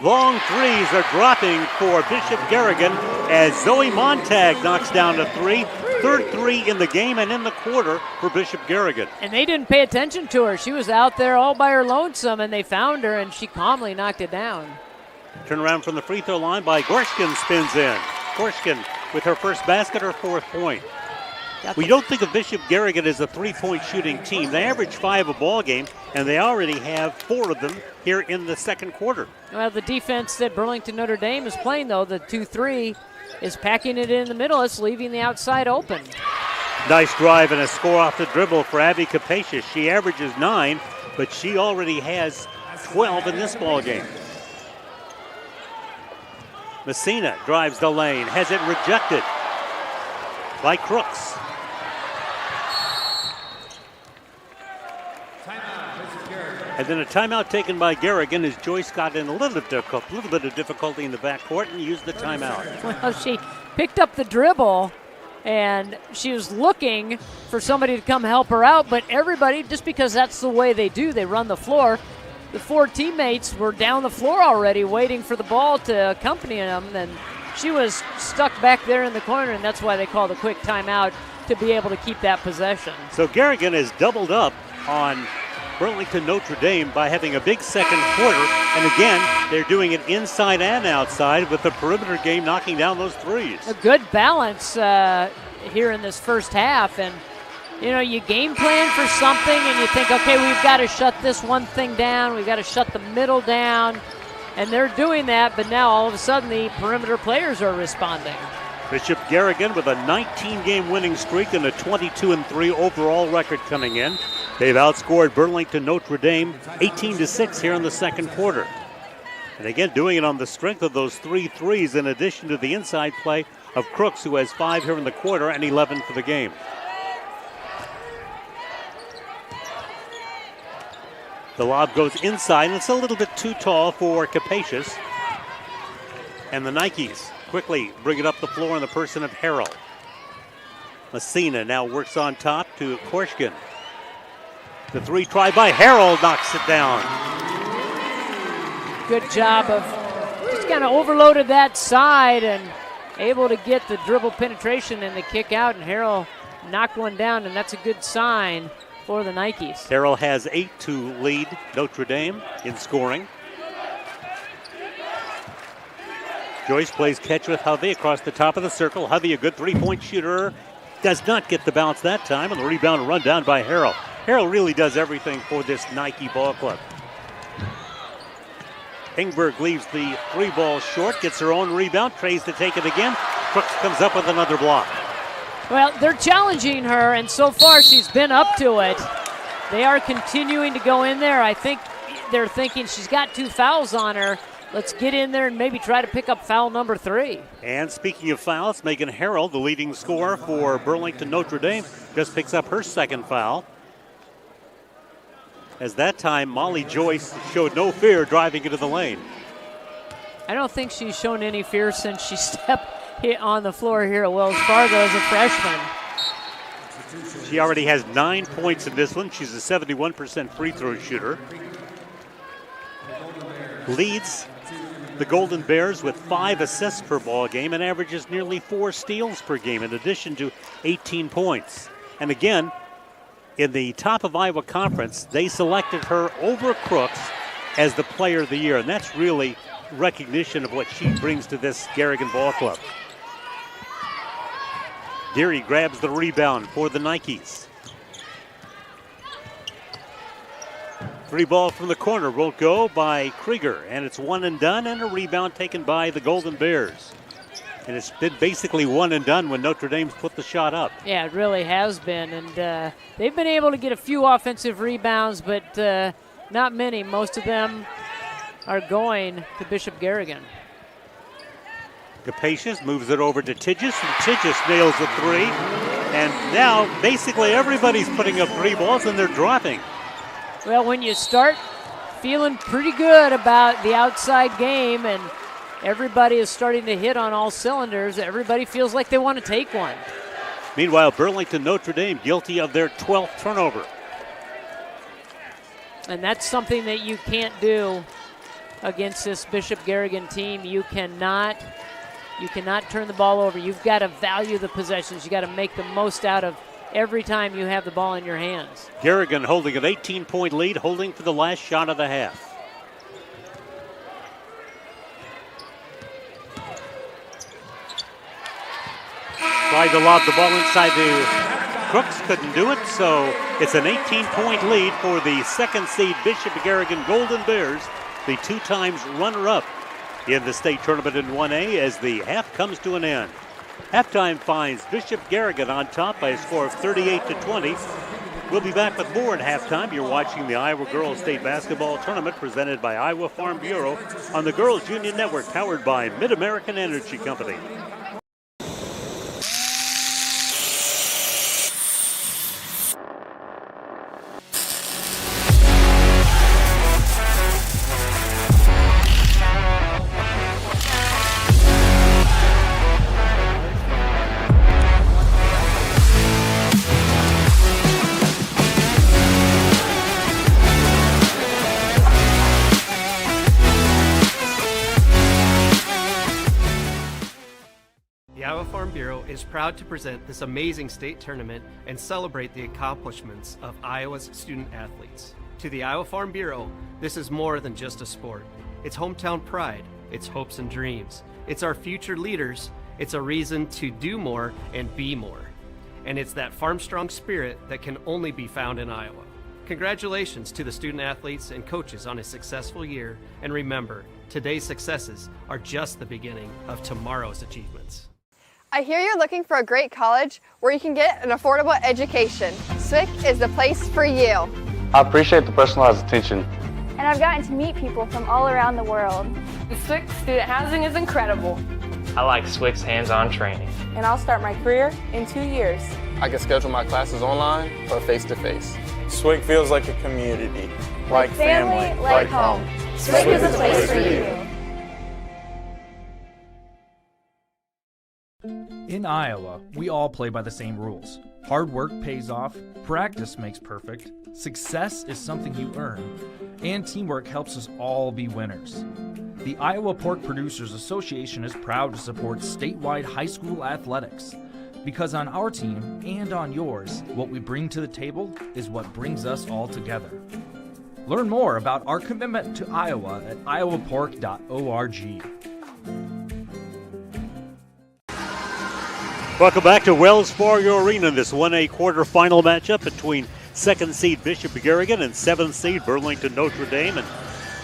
Long threes are dropping for Bishop Garrigan as Zoe Montag knocks down a three. Third three in the game and in the quarter for Bishop Garrigan. And they didn't pay attention to her. She was out there all by her lonesome, and they found her, and she calmly knocked it down. Turn around from the free throw line by Gorshkin spins in. Gorshkin with her first basket, her fourth point. We don't think of Bishop Garrigan as a three-point shooting team. They average 5 a ball game, and they already have 4 of them here in the second quarter. Well, the defense that Burlington Notre Dame is playing, though, the 2-3, is packing it in the middle. It's leaving the outside open. Nice drive and a score off the dribble for Abby Capacious. She averages 9, but she already has 12 in this ball game. Messina drives the lane, has it rejected by Crooks. And then a timeout taken by Garrigan as Joyce got in a little bit of difficulty in the backcourt and used the timeout. Well, she picked up the dribble, and she was looking for somebody to come help her out, but everybody, just because that's the way they do, they run the floor, the 4 teammates were down the floor already waiting for the ball to accompany them, and she was stuck back there in the corner, and that's why they called a quick timeout to be able to keep that possession. So Garrigan has doubled up on Burlington Notre Dame by having a big second quarter, and again, they're doing it inside and outside with the perimeter game knocking down those threes. A good balance here in this first half, and you know, you game plan for something and you think, okay, we've got to shut this one thing down, we've got to shut the middle down, and they're doing that, but now all of a sudden the perimeter players are responding. Bishop Garrigan with a 19-game winning streak and a 22-3 overall record coming in. They've outscored Burlington Notre Dame 18-6 here in the second quarter. And again, doing it on the strength of those 3 threes in addition to the inside play of Crooks, who has 5 here in the quarter and 11 for the game. The lob goes inside, and it's a little bit too tall for Capacious. And the Nikes quickly bring it up the floor in the person of Harrell. Messina now works on top to Korshkin. The 3 try by Harrell knocks it down. Good job of just kind of overloaded that side and able to get the dribble penetration and the kick out, and Harrell knocked one down, and that's a good sign for the Nikes. Harrell has 8 to lead Notre Dame in scoring. Joyce plays catch with Hovey across the top of the circle. Hovey, a good three-point shooter, does not get the bounce that time, and the rebound run down by Harrell. Harrell really does everything for this Nike ball club. Ingberg leaves the 3 ball short, gets her own rebound, tries to take it again. Crooks comes up with another block. Well, they're challenging her, and so far she's been up to it. They are continuing to go in there. I think they're thinking she's got 2 fouls on her. Let's get in there and maybe try to pick up foul number 3. And speaking of fouls, Megan Harrell, the leading scorer for Burlington Notre Dame, just picks up her second foul. As that time, Molly Joyce showed no fear driving into the lane. I don't think she's shown any fear since she stepped on the floor here at Wells Fargo as a freshman. She already has 9 points in this one. She's a 71% free throw shooter. Leads the Golden Bears with 5 assists per ball game and averages nearly 4 steals per game in addition to 18 points. And again, in the top of Iowa Conference, they selected her over Crooks as the player of the year, and that's really recognition of what she brings to this Garrigan ball club. Deary grabs the rebound for the Nikes. 3 ball from the corner will go by Krieger, and it's one and done, and a rebound taken by the Golden Bears. And it's been basically one and done when Notre Dame's put the shot up. Yeah, it really has been, and they've been able to get a few offensive rebounds, but not many. Most of them are going to Bishop Garrigan. Capacious moves it over to Tidges, and Tidges nails the 3. And now basically everybody's putting up 3 balls, and they're dropping. Well, when you start feeling pretty good about the outside game and everybody is starting to hit on all cylinders, everybody feels like they want to take one. Meanwhile, Burlington Notre Dame guilty of their 12th turnover. And that's something that you can't do against this Bishop Garrigan team. You cannot turn the ball over. You've got to value the possessions. You got to make the most out of every time you have the ball in your hands. Garrigan holding an 18-point lead, holding for the last shot of the half. Tried to lob the ball inside to Crooks, couldn't do it, so it's an 18-point lead for the second seed Bishop Garrigan Golden Bears, the 2 times runner-up in the state tournament in 1A as the half comes to an end. Halftime finds Bishop Garrigan on top by a score of 38-20. We'll be back with more at halftime. You're watching the Iowa Girls State Basketball Tournament presented by Iowa Farm Bureau on the Girls Union Network, powered by Mid-American Energy Company. The Iowa Farm Bureau is proud to present this amazing state tournament and celebrate the accomplishments of Iowa's student athletes. To the Iowa Farm Bureau, this is more than just a sport. It's hometown pride, it's hopes and dreams, it's our future leaders, it's a reason to do more and be more. And it's that farm-strong spirit that can only be found in Iowa. Congratulations to the student athletes and coaches on a successful year, and remember, today's successes are just the beginning of tomorrow's achievements. I hear you're looking for a great college where you can get an affordable education. SWIC is the place for you. I appreciate the personalized attention. And I've gotten to meet people from all around the world. The SWIC student housing is incredible. I like SWIC's hands-on training. And I'll start my career in 2 years. I can schedule my classes online or face-to-face. SWIC feels like a community, like family, like home. SWIC is a place for you. In Iowa, we all play by the same rules. Hard work pays off, practice makes perfect, success is something you earn, and teamwork helps us all be winners. The Iowa Pork Producers Association is proud to support statewide high school athletics, because on our team and on yours, what we bring to the table is what brings us all together. Learn more about our commitment to Iowa at iowapork.org. Welcome back to Wells Fargo Arena in this 1A quarterfinal matchup between second seed Bishop Garrigan and seventh seed Burlington Notre Dame. And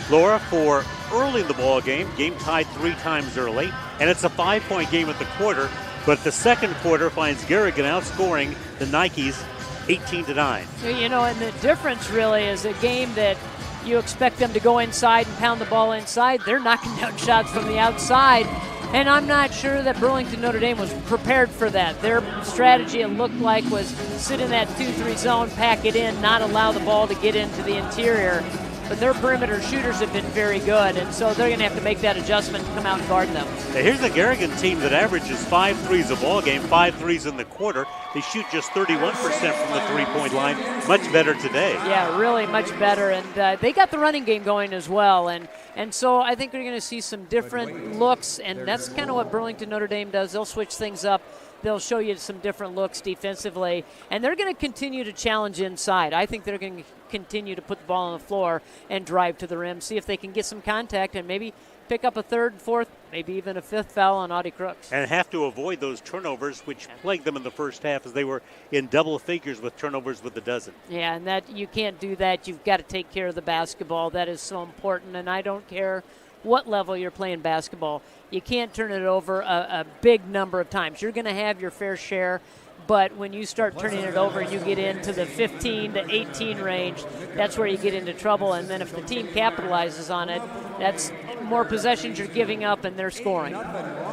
Laura, for early in the ball game tied 3 times early, and it's a 5-point game at the quarter, but the second quarter finds Garrigan outscoring the Nikes 18-9. You know, and the difference really is a game that you expect them to go inside and pound the ball inside. They're knocking down shots from the outside. And I'm not sure that Burlington Notre Dame was prepared for that. Their strategy, it looked like, was sit in that 2-3 zone, pack it in, not allow the ball to get into the interior. But their perimeter shooters have been very good, and so they're going to have to make that adjustment and come out and guard them. Now here's the Garrigan team that averages 5 threes a ball game, 5 threes in the quarter. They shoot just 31% from the three-point line. Much better today. Yeah, really much better, and they got the running game going as well. And so I think we're going to see some different looks, and that's kind of what Burlington Notre Dame does. They'll switch things up. They'll show you some different looks defensively, and they're going to continue to challenge inside. I think they're going to continue to put the ball on the floor and drive to the rim, see if they can get some contact and maybe pick up a third, fourth, maybe even a fifth foul on Audie Crooks. And have to avoid those turnovers, which plagued them in the first half as they were in double figures with turnovers with a dozen. Yeah, and that you can't do that. You've got to take care of the basketball. That is so important, and I don't care what level you're playing basketball. You can't turn it over a big number of times. You're going to have your fair share, but when you start turning it over and you get into the 15 to 18 range, that's where you get into trouble. And then if the team capitalizes on it, that's more possessions you're giving up and they're scoring.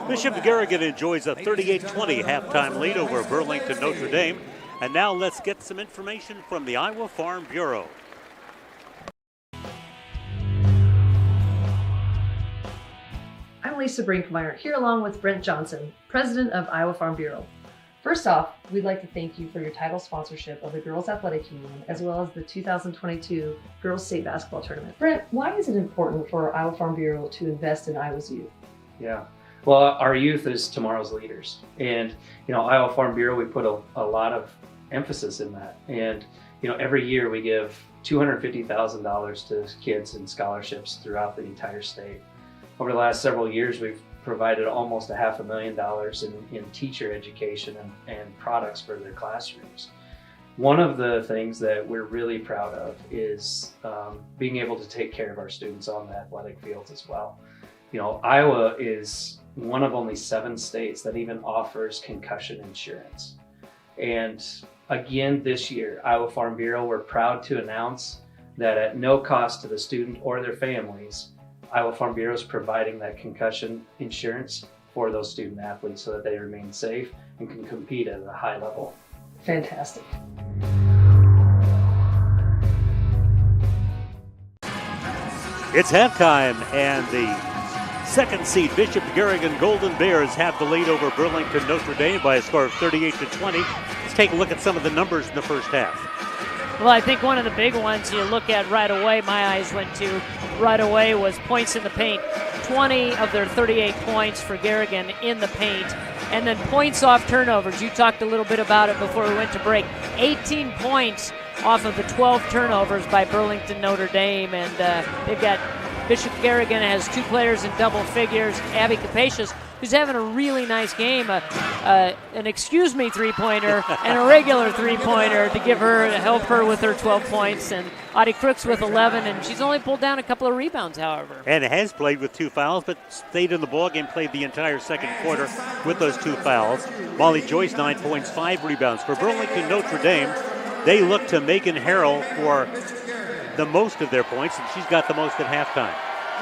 Bishop Garrigan enjoys a 38-20 halftime lead over Burlington Notre Dame. And now let's get some information from the Iowa Farm Bureau. Lisa Brinkmeyer, here along with Brent Johnson, President of Iowa Farm Bureau. First off, we'd like to thank you for your title sponsorship of the Girls Athletic Union, as well as the 2022 Girls State Basketball Tournament. Brent, why is it important for Iowa Farm Bureau to invest in Iowa's youth? Yeah, well, our youth is tomorrow's leaders. And, Iowa Farm Bureau, we put a lot of emphasis in that. And, every year we give $250,000 to kids in scholarships throughout the entire state. Over the last several years, we've provided almost $500,000 in teacher education and products for their classrooms. One of the things that we're really proud of is being able to take care of our students on the athletic fields as well. Iowa is one of only 7 states that even offers concussion insurance. And again, this year, Iowa Farm Bureau, we're proud to announce that at no cost to the student or their families, Iowa Farm Bureau is providing that concussion insurance for those student athletes so that they remain safe and can compete at a high level. Fantastic. It's halftime, and the second seed Bishop Garrigan Golden Bears have the lead over Burlington Notre Dame by a score of 38-20. Let's take a look at some of the numbers in the first half. Well, I think one of the big ones you look at right away, my eyes went to right away, was points in the paint. 20 of their 38 points for Garrigan in the paint. And then points off turnovers. You talked a little bit about it before we went to break. 18 points off of the 12 turnovers by Burlington Notre Dame. And they've got Bishop Garrigan has 2 players in double figures. Abby Capacious, who's having a really nice game, an excuse me three-pointer and a regular three-pointer to help her with her 12 points. And Audie Crooks with 11, and she's only pulled down a couple of rebounds, however. And has played with 2 fouls, but stayed in the ballgame, played the entire second quarter with those 2 fouls. Molly Joyce, 9 points, 5 rebounds. For Burlington Notre Dame, they look to Megan Harrell for the most of their points, and she's got the most at halftime.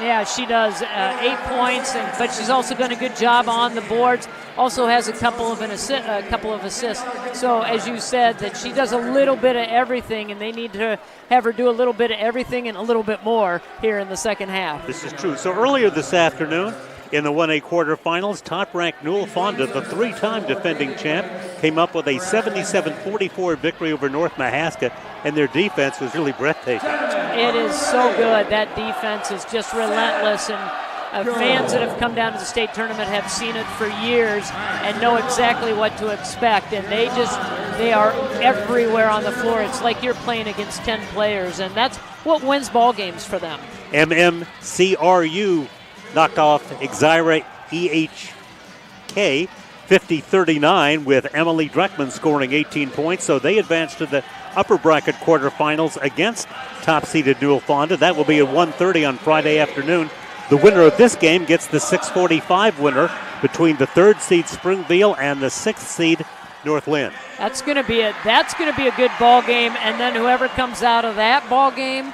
Yeah, she does. 8 points, but she's also done a good job on the boards. Also has a couple of assists. So as you said, that she does a little bit of everything, and they need to have her do a little bit of everything and a little bit more here in the second half. This is true. So earlier this afternoon, in the 1A quarterfinals, top-ranked Newell Fonda, the 3-time defending champ, came up with a 77-44 victory over North Mahaska, and their defense was really breathtaking. It is so good. That defense is just relentless, and fans that have come down to the state tournament have seen it for years and know exactly what to expect, and they are everywhere on the floor. It's like you're playing against 10 players, and that's what wins ball games for them. MMCRU knocked off IGHSAU EHK 50-39 with Emily Dreckman scoring 18 points, so they advanced to the upper bracket quarterfinals against top-seeded Newell Fonda. That will be at 1:30 on Friday afternoon. The winner of this game gets the 6:45 winner between the 3rd seed Springville and the 6th seed North Lynn. That's going to be a good ball game, and then whoever comes out of that ball game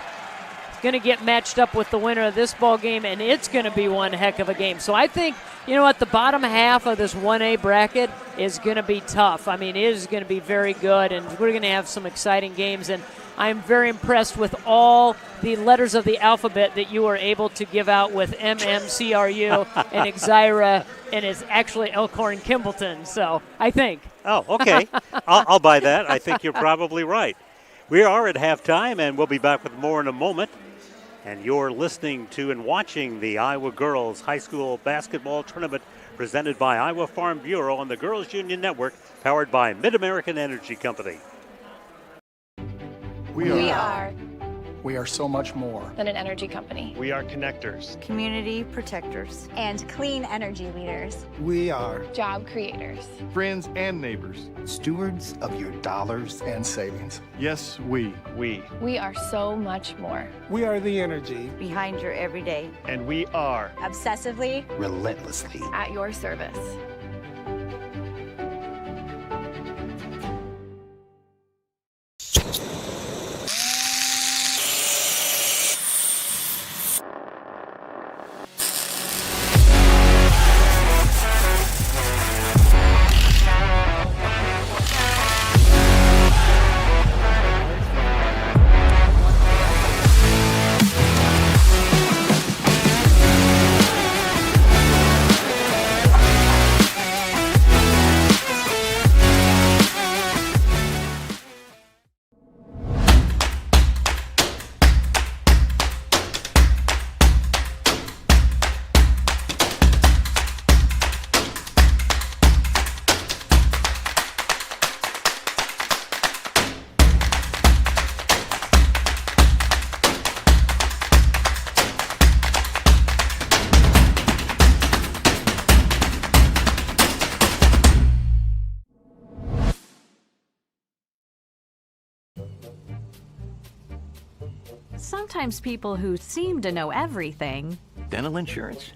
going to get matched up with the winner of this ball game, and it's going to be one heck of a game. So I think, the bottom half of this 1A bracket is going to be tough. I mean, it is going to be very good, and we're going to have some exciting games. And I'm very impressed with all the letters of the alphabet that you were able to give out with MMCRU and IGHSAU, and it's actually Elkhorn Kimballton. So I think. Oh, okay. I'll buy that. I think you're probably right. We are at halftime, and we'll be back with more in a moment. And you're listening to and watching the Iowa Girls High School Basketball Tournament presented by Iowa Farm Bureau on the Girls Union Network, powered by Mid-American Energy Company. We are so much more than an energy company. We are connectors, community protectors, and clean energy leaders. We are job creators, friends and neighbors, stewards of your dollars and savings. Yes, we are so much more. We are the energy behind your everyday, and we are obsessively, relentlessly at your service. sometimes people who seem to know everything Dental insurance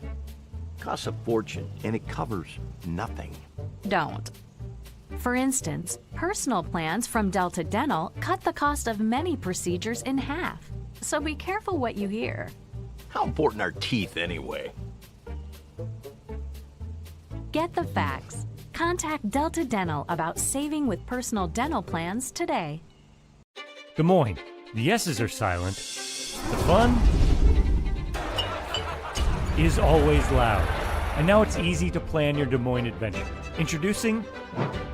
costs a fortune, and it covers nothing. don't. For instance, personal plans from Delta Dental cut the cost of many procedures in half. So be careful what you hear. How important are teeth anyway? Get the facts. Contact Delta Dental about saving with personal dental plans today. Des Moines, the S's are silent. The fun is always loud. And now it's easy to plan your Des Moines adventure. Introducing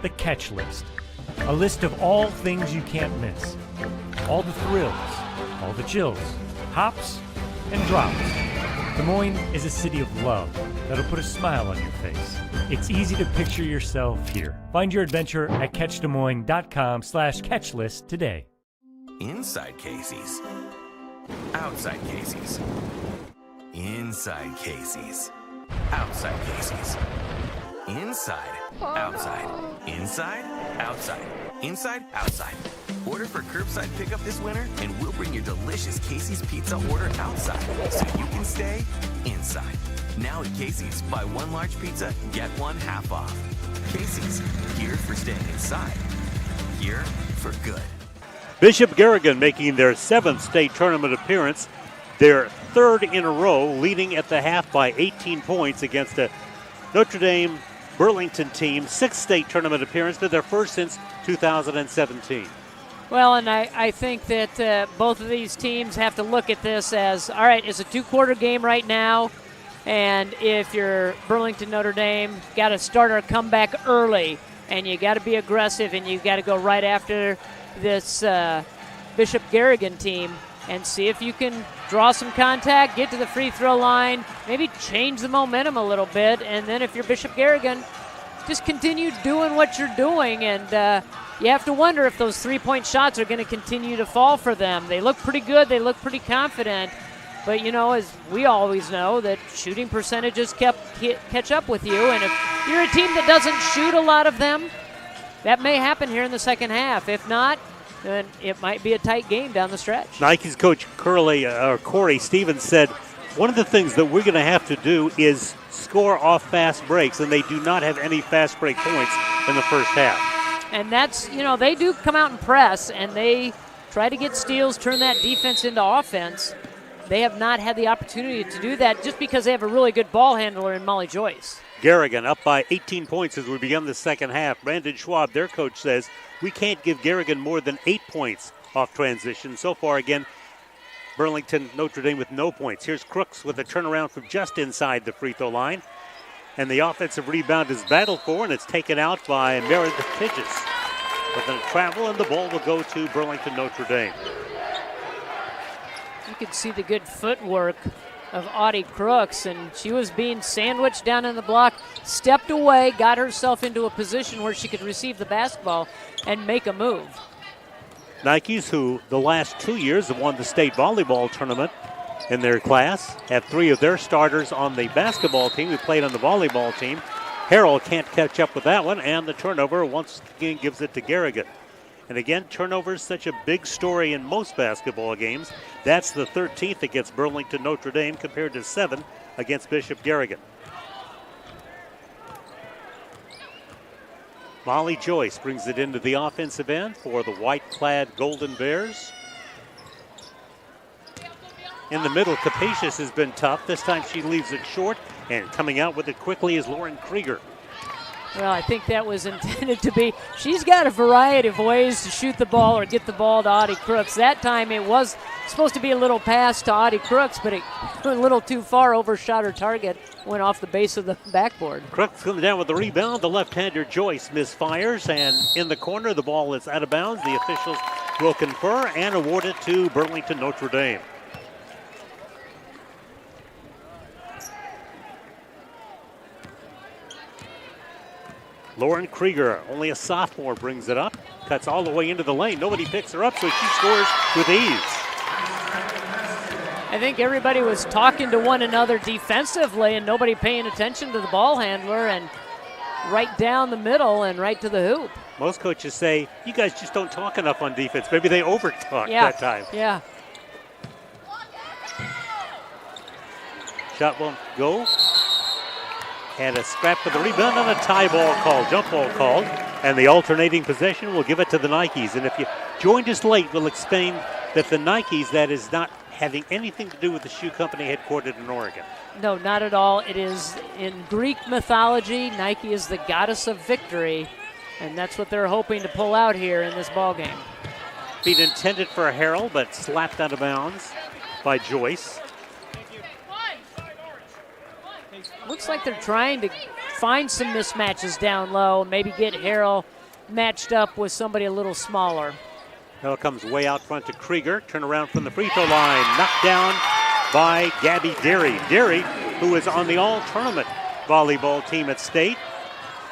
the Catch List. A list of all things you can't miss. All the thrills, all the chills, hops and drops. Des Moines is a city of love that'll put a smile on your face. It's easy to picture yourself here. Find your adventure at catchdesmoines.com/catchlist today. Inside Casey's. Outside Casey's. Inside Casey's. Outside Casey's. Inside. Outside. Inside. Outside. Inside. Outside. Order for curbside pickup this winter, and we'll bring your delicious Casey's Pizza order outside, so you can stay inside. Now at Casey's, buy one large pizza, get one half off. Casey's, here for staying inside. Here for good. Bishop Garrigan making their 7th state tournament appearance, their 3rd in a row, leading at the half by 18 points against a Notre Dame Burlington team. 6th state tournament appearance, but their first since 2017. Well, and I think that both of these teams have to look at this as, all right, it's a 2-quarter game right now, and if you're Burlington Notre Dame, got to start our comeback early, and you got to be aggressive, and you got to go right after this Bishop Garrigan team and see if you can draw some contact, get to the free throw line, maybe change the momentum a little bit, and then if you're Bishop Garrigan, just continue doing what you're doing, and you have to wonder if those three-point shots are going to continue to fall for them. They look pretty good. They look pretty confident. But, you know, as we always know, that shooting percentages catch up with you. And if you're a team that doesn't shoot a lot of them, that may happen here in the second half. If not, then it might be a tight game down the stretch. Nike's coach Corey Stevens said, one of the things that we're going to have to do is score off fast breaks, and they do not have any fast break points in the first half. And that's, you know, they do come out and press, and they try to get steals, turn that defense into offense. They have not had the opportunity to do that just because they have a really good ball handler in Molly Joyce. Garrigan up by 18 points as we begin the second half. Brandon Schwab, their coach, says we can't give Garrigan more than 8 points off transition. So far, again, Burlington, Notre Dame with no points. Here's Crooks with a turnaround from just inside the free throw line. And the offensive rebound is battled for, and it's taken out by Meredith Pidgeous. But then travel, and the ball will go to Burlington Notre Dame. You could see the good footwork of Audie Crooks, and she was being sandwiched down in the block, stepped away, got herself into a position where she could receive the basketball and make a move. Nikes, who the last 2 years have won the state volleyball tournament in their class, have 3 of their starters on the basketball team who played on the volleyball team. Harrell can't catch up with that one, and the turnover once again gives it to Garrigan. And again, turnover is such a big story in most basketball games. That's the 13th against Burlington Notre Dame compared to 7 against Bishop Garrigan. Molly Joyce brings it into the offensive end for the white-clad Golden Bears. In the middle, Capacious has been tough. This time she leaves it short, and coming out with it quickly is Lauren Krieger. Well, I think that was intended to be. She's got a variety of ways to shoot the ball or get the ball to Audie Crooks. That time it was supposed to be a little pass to Audie Crooks, but it went a little too far, overshot her target, went off the base of the backboard. Crooks comes down with the rebound. The left-hander Joyce misfires, and in the corner, the ball is out of bounds. The officials will confer and award it to Burlington Notre Dame. Lauren Krieger, only a sophomore, brings it up. Cuts all the way into the lane. Nobody picks her up, so she scores with ease. I think everybody was talking to one another defensively and nobody paying attention to the ball handler, and right down the middle and right to the hoop. Most coaches say, you guys just don't talk enough on defense. Maybe they over-talked that time. Yeah. Shot won't go. And a scrap for the rebound and a tie ball called, jump ball called. And the alternating possession will give it to the Nikes. And if you joined us late, we'll explain that the Nikes, that is not having anything to do with the shoe company headquartered in Oregon. No, not at all. It is in Greek mythology. Nike is the goddess of victory, and that's what they're hoping to pull out here in this ball game. Feet intended for Harrell, but slapped out of bounds by Joyce. Looks like they're trying to find some mismatches down low, maybe get Harrell matched up with somebody a little smaller. Harrell comes way out front to Krieger. Turn around from the free throw line. Knocked down by Gabby Derry. Derry, who is on the all-tournament volleyball team at State,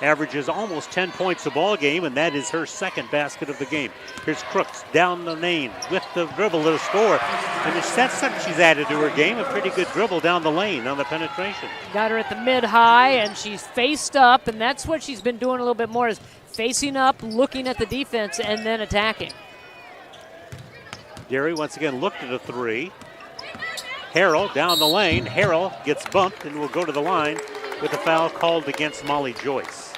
averages almost 10 points a ball game, and that is her second basket of the game. Here's Crooks down the lane with the dribble to score. And that's something she's added to her game, a pretty good dribble down the lane on the penetration. Got her at the mid-high, and she's faced up, and that's what she's been doing a little bit more, is facing up, looking at the defense, and then attacking. Derry once again looked at a three. Harrell down the lane. Harrell gets bumped and will go to the line with a foul called against Molly Joyce.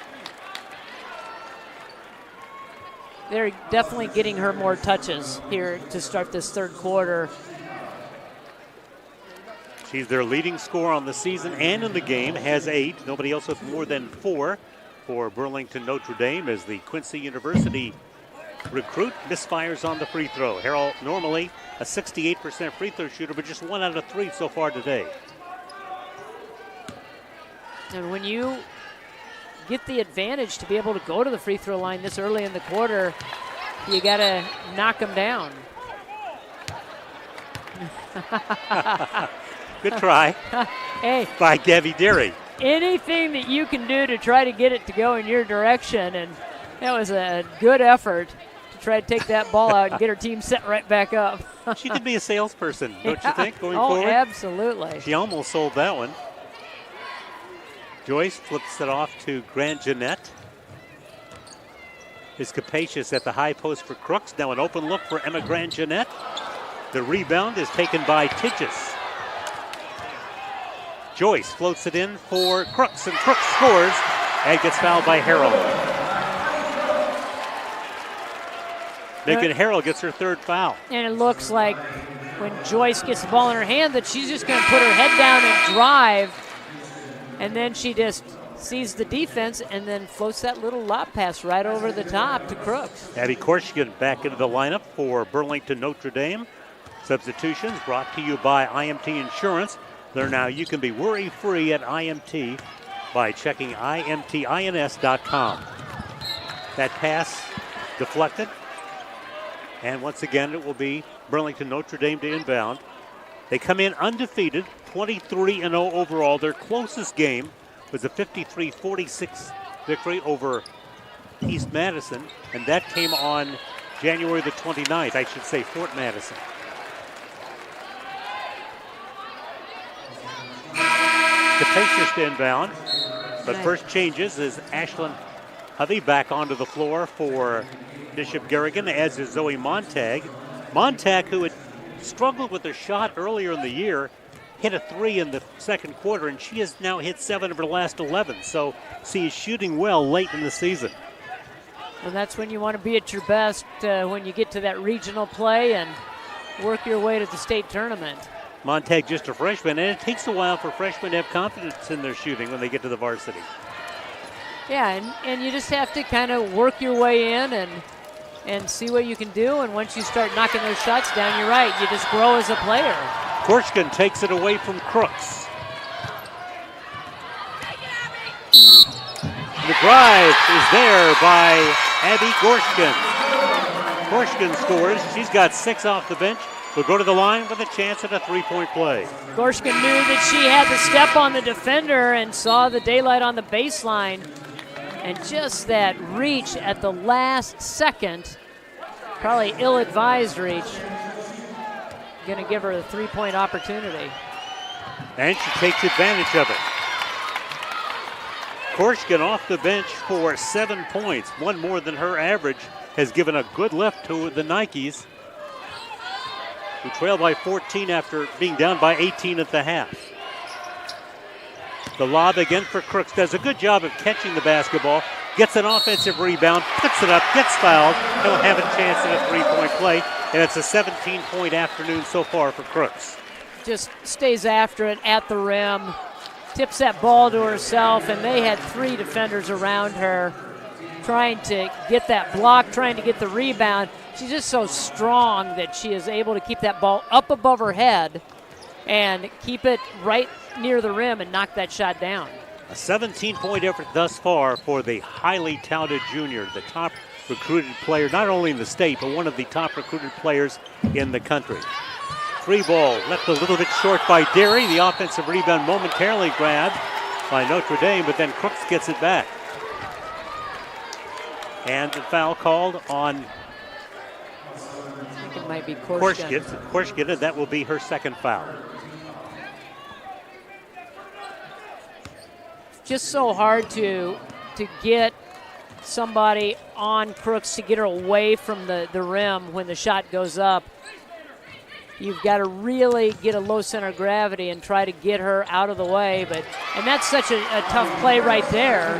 They're definitely getting her more touches here to start this third quarter. She's their leading scorer on the season and in the game, has 8. Nobody else with more than 4 for Burlington Notre Dame as the Quincy University recruit misfires on the free throw. Harrell normally a 68% free throw shooter, but just 1 out of 3 so far today. And when you get the advantage to be able to go to the free throw line this early in the quarter, you got to knock them down. Good try hey, by Gabby Derry. Anything that you can do to try to get it to go in your direction, and that was a good effort to try to take that ball out and get her team set right back up. She could be a salesperson, don't you think, going forward? Oh, absolutely. She almost sold that one. Joyce flips it off to Grant Jeanette. Is capacious at the high post for Crooks. Now an open look for Emma Grant Jeanette. The rebound is taken by Tidges. Joyce floats it in for Crooks, and Crooks scores and gets fouled by Harrell. Megan Harrell gets her 3rd foul. And it looks like when Joyce gets the ball in her hand that she's just going to put her head down and drive. And then she just sees the defense and then floats that little lob pass right over the top to Crooks. Abby Korshkin back into the lineup for Burlington Notre Dame. Substitutions brought to you by IMT Insurance. Learn now you can be worry-free at IMT by checking IMTINS.com. That pass deflected. And once again, it will be Burlington Notre Dame to inbound. They come in undefeated, 23-0 overall. Their closest game was a 53-46 victory over East Madison, and that came on January the 29th, I should say, Fort Madison. Capacious to inbound, but first changes is Ashlyn Hovey back onto the floor for Bishop Garrigan, as is Zoe Montag. Montag, who had struggled with her shot earlier in the year, hit a 3 in the second quarter, and she has now hit 7 of her last 11. So she is shooting well late in the season. And that's when you want to be at your best, when you get to that regional play and work your way to the state tournament. Montag just a freshman, and it takes a while for freshmen to have confidence in their shooting when they get to the varsity. Yeah, and you just have to kind of work your way in and see what you can do. And once you start knocking those shots down, you're right, you just grow as a player. Korshkin takes it away from Crooks. The drive is there by Abby Gorshkin. Gorshkin scores. She's got 6 off the bench. Will go to the line with a chance at a 3-point play. Gorshkin knew that she had to step on the defender and saw the daylight on the baseline. And just that reach at the last second, probably ill-advised reach, going to give her a 3-point opportunity. And she takes advantage of it. Korshkin off the bench for 7 points, 1 more than her average, has given a good lift to the Nikes, who trail by 14 after being down by 18 at the half. The lob again for Crooks. Does a good job of catching the basketball. Gets an offensive rebound, puts it up, gets fouled. He'll have a chance at a three-point play. And it's a 17-point afternoon so far for Crooks. Just stays after it at the rim. Tips that ball to herself, and they had 3 defenders around her trying to get that block, trying to get the rebound. She's just so strong that she is able to keep that ball up above her head and keep it right near the rim and knock that shot down. A 17-point effort thus far for the highly touted junior, the top recruited player, not only in the state, but one of the top recruited players in the country. Free ball left a little bit short by Derry. The offensive rebound momentarily grabbed by Notre Dame, but then Crooks gets it back. And the foul called on I think it might be Korshkin, and that will be her second foul. Just so hard to get somebody on Crooks to get her away from the rim when the shot goes up. You've got to really get a low center of gravity and try to get her out of the way. And that's such a tough play right there,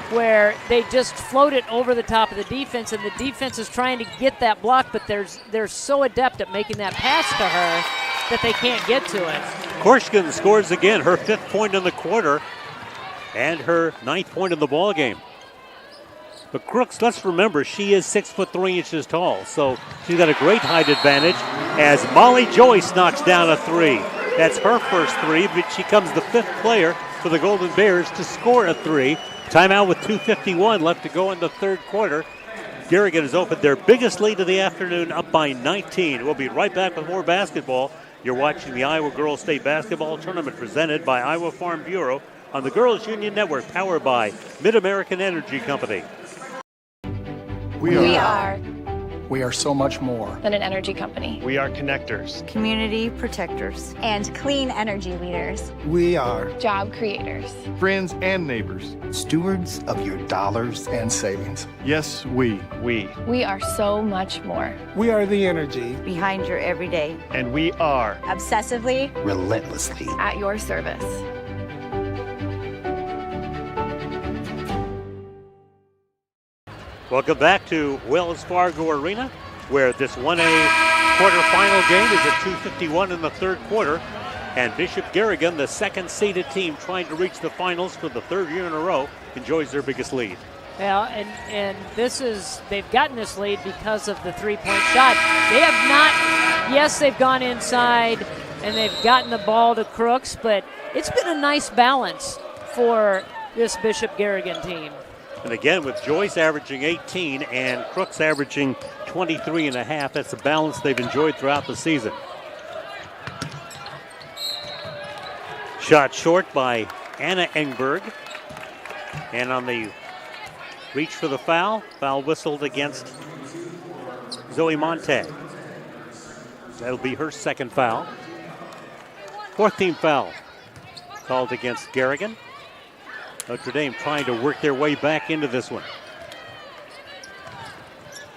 where they just float it over the top of the defense, and the defense is trying to get that block, but they're so adept at making that pass to her that they can't get to it. Korshkin scores again, her 5th point in the quarter and her 9th point in the ball game. But Crooks, let's remember, she is 6'3" tall, so she's got a great height advantage as Molly Joyce knocks down a 3. That's her first 3, but she comes the 5th player for the Golden Bears to score a 3. Timeout with 2:51 left to go in the third quarter. Garrigan has opened their biggest lead of the afternoon, up by 19. We'll be right back with more basketball. You're watching the Iowa Girls State Basketball Tournament presented by Iowa Farm Bureau on the Girls Union Network, powered by Mid-American Energy Company. We are so much more than an energy company. We are connectors, community protectors, and clean energy leaders. We are job creators, friends and neighbors, stewards of your dollars and savings. Yes, we. We are so much more. We are the energy behind your everyday. And we are obsessively, relentlessly at your service. Welcome back to Wells Fargo Arena, where this 1A quarterfinal game is at 2:51 in the third quarter. And Bishop Garrigan, the second-seeded team trying to reach the finals for the 3rd year in a row, enjoys their biggest lead. Well, and they've gotten this lead because of the three-point shot. They have not, yes, they've gone inside and they've gotten the ball to Crooks, but it's been a nice balance for this Bishop Garrigan team. And again, with Joyce averaging 18 and Crooks averaging 23.5, that's the balance they've enjoyed throughout the season. Shot short by Anna Engberg. And on the reach for the foul whistled against Zoe Montag. That'll be her second foul. 4th team foul called against Garrigan. Notre Dame trying to work their way back into this one.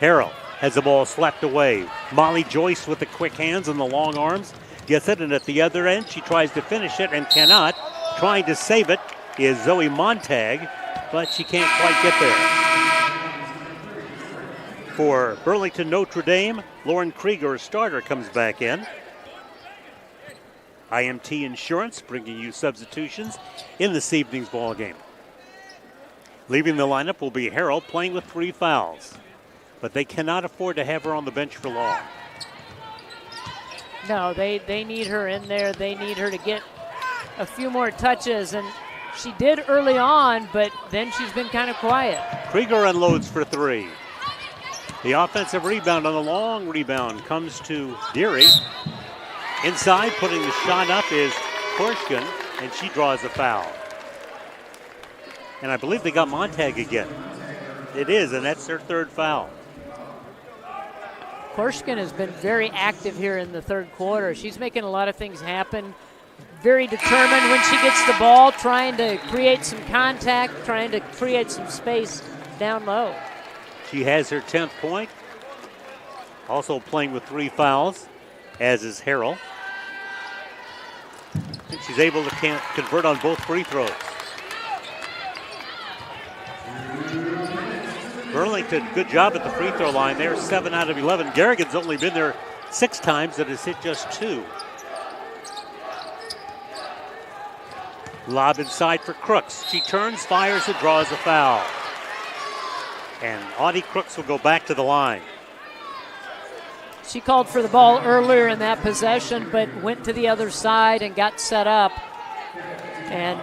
Harrell has the ball slapped away. Molly Joyce with the quick hands and the long arms gets it, and at the other end she tries to finish it and cannot. Trying to save it is Zoe Montag, but she can't quite get there. For Burlington Notre Dame, Lauren Krieger, starter, comes back in. IMT Insurance bringing you substitutions in this evening's ball game. Leaving the lineup will be Harrell, playing with 3 fouls. But they cannot afford to have her on the bench for long. No, they need her in there. They need her to get a few more touches, and she did early on, but then she's been kind of quiet. Krieger unloads for 3. The offensive rebound on the long rebound comes to Deary. Inside, putting the shot up is Korshkin, and she draws a foul. And I believe they got Montag again. It is, and that's their 3rd foul. Korshkin has been very active here in the third quarter. She's making a lot of things happen. Very determined when she gets the ball, trying to create some contact, trying to create some space down low. She has her 10th point. Also playing with 3 fouls, as is Harrell. And she's able to convert on both free throws. Burlington, good job at the free throw line there, 7 out of 11. Garrigan's only been there 6 times and has hit just 2. Lob inside for Crooks. She turns, fires, and draws a foul. And Audie Crooks will go back to the line. She called for the ball earlier in that possession, but went to the other side and got set up. And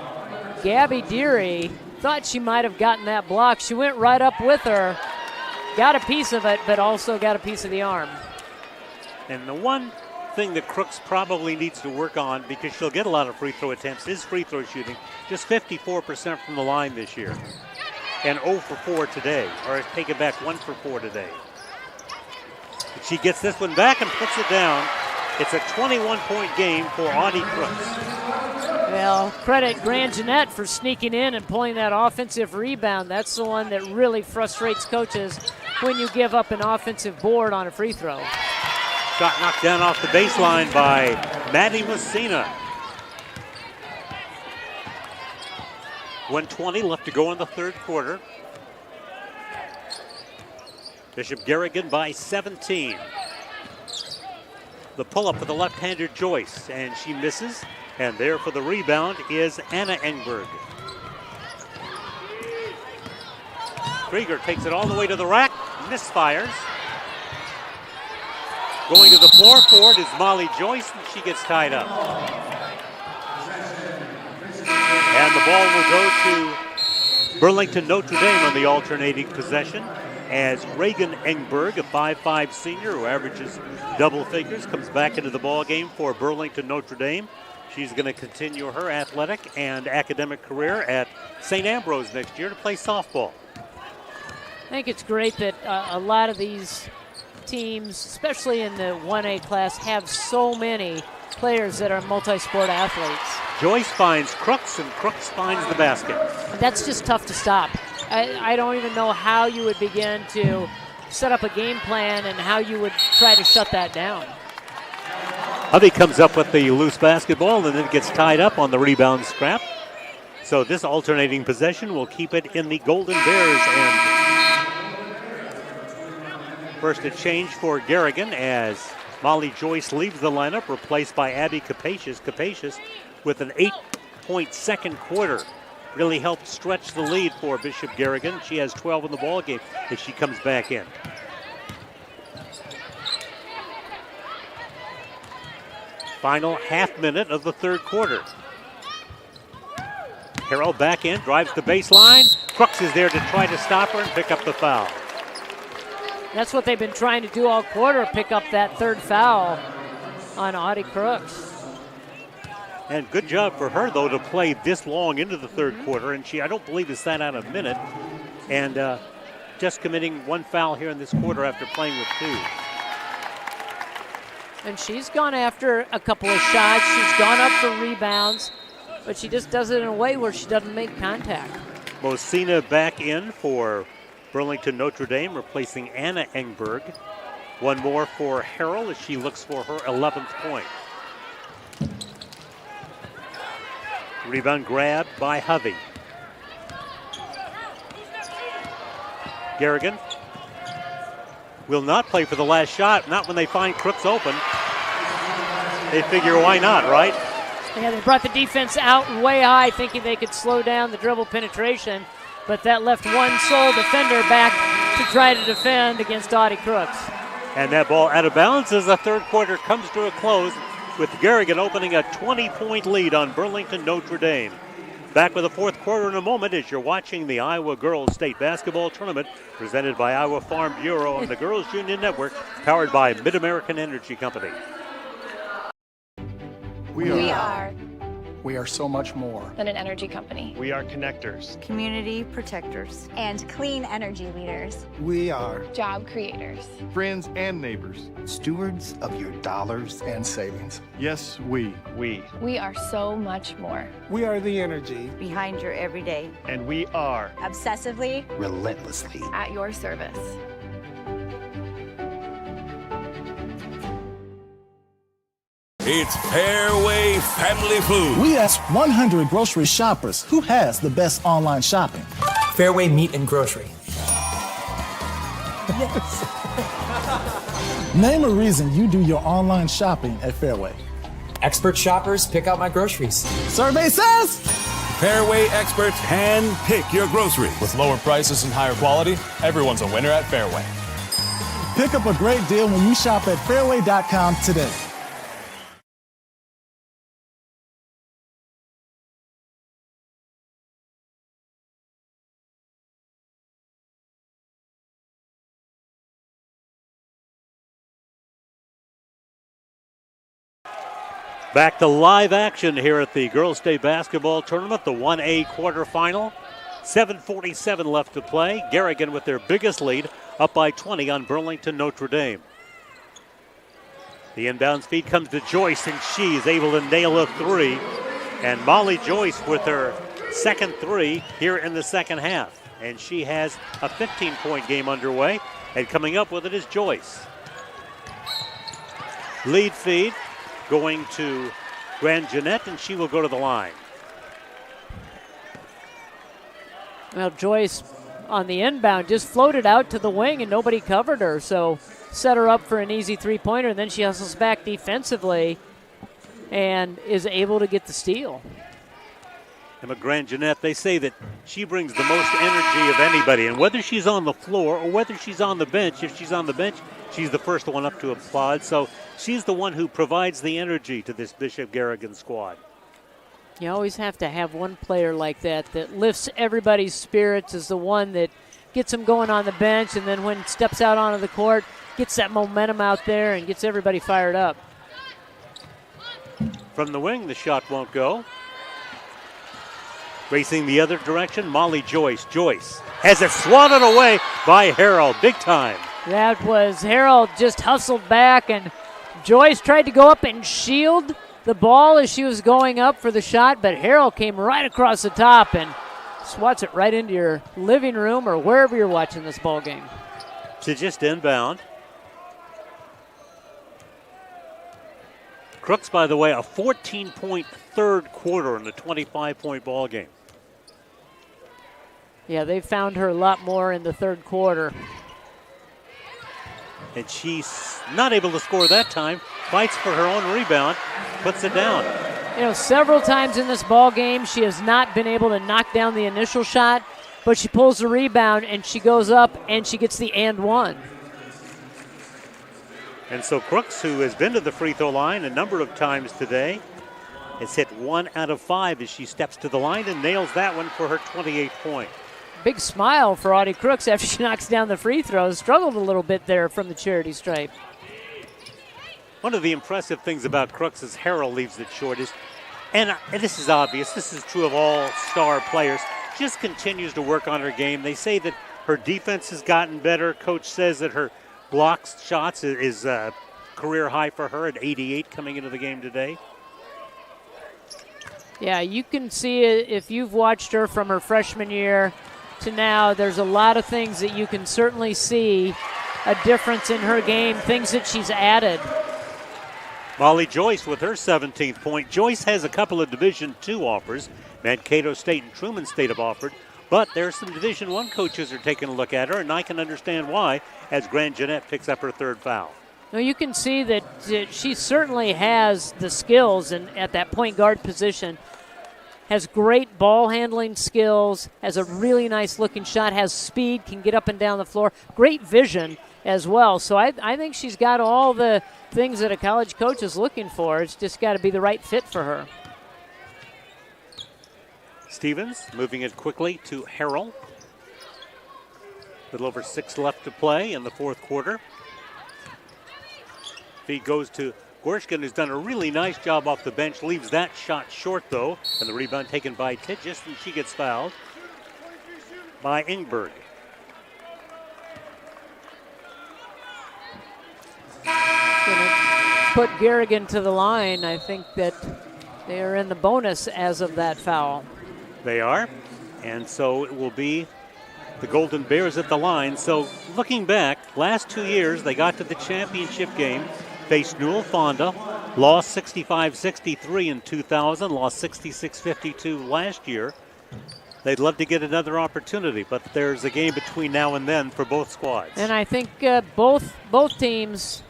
Gabby Deary thought she might have gotten that block. She went right up with her, got a piece of it, but also got a piece of the arm. And the one thing that Crooks probably needs to work on, because she'll get a lot of free throw attempts, is free throw shooting. Just 54% from the line this year. And 0 for 4 today, or take it back, 1 for 4 today. But she gets this one back and puts it down. It's a 21-point game for Audie Crooks. Well, credit Grand Jeanette for sneaking in and pulling that offensive rebound. That's the one that really frustrates coaches when you give up an offensive board on a free throw. Shot knocked down off the baseline by Maddie Messina. 1:20 left to go in the third quarter. Bishop Garrigan by 17. The pull-up for the left-hander Joyce, and she misses. And there for the rebound is Anna Engberg. Krieger takes it all the way to the rack, misfires. Going to the floor for it is Molly Joyce, and she gets tied up. And the ball will go to Burlington Notre Dame on the alternating possession, as Reagan Engberg, a 5'5 senior who averages double figures, comes back into the ball game for Burlington Notre Dame. She's going to continue her athletic and academic career at St. Ambrose next year to play softball. I think it's great that a lot of these teams, especially in the 1A class, have so many players that are multi-sport athletes. Joyce finds Crooks, and Crooks finds the basket. That's just tough to stop. I don't even know how you would begin to set up a game plan and how you would try to shut that down. Hovey comes up with the loose basketball and then gets tied up on the rebound scrap. So this alternating possession will keep it in the Golden Bears' end. First a change for Garrigan as Molly Joyce leaves the lineup, replaced by Abby Capacious. Capacious with an 8-point second quarter. Really helped stretch the lead for Bishop Garrigan. She has 12 in the ball game as she comes back in. Final half minute of the third quarter. Harrell back in, drives the baseline. Crooks is there to try to stop her and pick up the foul. That's what they've been trying to do all quarter, pick up that third foul on Audie Crooks. And good job for her, though, to play this long into the third quarter. And she, I don't believe, has sat out a minute. And just committing one foul here in this quarter after playing with 2. And she's gone after a couple of shots. She's gone up for rebounds, but she just does it in a way where she doesn't make contact. Messina back in for Burlington Notre Dame, replacing Anna Engberg. One more for Harrell as she looks for her 11th point. Rebound grabbed by Hovey. Garrigan will not play for the last shot, not when they find Crooks open. They figure, why not, right? Yeah, they brought the defense out way high, thinking they could slow down the dribble penetration, but that left one sole defender back to try to defend against Audie Crooks. And that ball out of bounds as the third quarter comes to a close, with Garrigan opening a 20-point lead on Burlington Notre Dame. Back with the fourth quarter in a moment as you're watching the Iowa Girls State Basketball Tournament presented by Iowa Farm Bureau on the Girls Union Network, powered by Mid-American Energy Company. We are so much more than an energy company. We are connectors, community protectors, and clean energy leaders. We are job creators, friends and neighbors, stewards of your dollars and savings. Yes, we are so much more. We are the energy behind your everyday. And we are obsessively, relentlessly at your service. It's Fairway Family Food. We asked 100 grocery shoppers who has the best online shopping. Fairway Meat and Grocery. Name a reason you do your online shopping at Fairway. Expert shoppers pick out my groceries. Survey says Fairway experts hand pick your groceries. With lower prices and higher quality, everyone's a winner at Fairway. Pick up a great deal when you shop at Fairway.com today. Back to live action here at the Girls State Basketball Tournament, the 1A quarterfinal. 7:47 left to play. Garrigan with their biggest lead, up by 20 on Burlington Notre Dame. The inbound feed comes to Joyce, and she is able to nail a three. And Molly Joyce with her second three here in the second half. And she has a 15-point game underway, and coming up with it is Joyce. Lead feed going to Grand Jeanette, and she will go to the line. Well, Joyce on the inbound just floated out to the wing and nobody covered her, so set her up for an easy three-pointer, and then she hustles back defensively and is able to get the steal. Emma Grand Jeanette, they say that she brings the most energy of anybody, and whether she's on the floor or whether she's on the bench, if she's on the bench, she's the first one up to applaud. So she's the one who provides the energy to this Bishop Garrigan squad. You always have to have one player like that lifts everybody's spirits, is the one that gets them going on the bench, and then when steps out onto the court, gets that momentum out there and gets everybody fired up. From the wing, the shot won't go. Racing the other direction, Molly Joyce. Joyce has it swatted away by Harold, big time. That was Harold just hustled back, and Joyce tried to go up and shield the ball as she was going up for the shot, but Harold came right across the top and swats it right into your living room or wherever you're watching this ball game. To just inbound. Crooks, by the way, a 14-point third quarter in a 25-point ball game. Yeah, they found her a lot more in the third quarter. And she's not able to score that time. Fights for her own rebound, puts it down. You know, several times in this ball game, she has not been able to knock down the initial shot, but she pulls the rebound and she goes up and she gets the and one. And so Crooks, who has been to the free throw line a number of times today, has hit 1 out of 5 as she steps to the line and nails that one for her 28th point. Big smile for Audie Crooks after she knocks down the free throws. Struggled a little bit there from the charity stripe. One of the impressive things about Crooks is Harold leaves it short. And this is obvious. This is true of all star players. Just continues to work on her game. They say that her defense has gotten better. Coach says that her blocks shots is a career high for her at 88 coming into the game today. Yeah, you can see it if you've watched her from her freshman year to now. There's a lot of things that you can certainly see a difference in her game, things that she's added. Molly Joyce with her 17th point. Joyce has a couple of Division II offers. Mankato State and Truman State have offered, but there's some Division I coaches are taking a look at her, and I can understand why as Grand Jeanette picks up her third foul. Now you can see that she certainly has the skills and at that point guard position, has great ball handling skills, has a really nice looking shot, has speed, can get up and down the floor, great vision as well. So I think she's got all the things that a college coach is looking for. It's just got to be the right fit for her. Stevens moving it quickly to Harrell. A little over 6 left to play in the fourth quarter. Feed goes to Gorshkin, who's done a really nice job off the bench. Leaves that shot short, though. And the rebound taken by Tidgis, and she gets fouled by Ingberg. Gonna put Garrigan to the line. I think that they are in the bonus as of that foul. They are. And so it will be the Golden Bears at the line. So looking back, last 2 years, they got to the championship game. Faced Newell Fonda, lost 65-63 in 2000, lost 66-52 last year. They'd love to get another opportunity, but there's a game between now and then for both squads. And I think both teams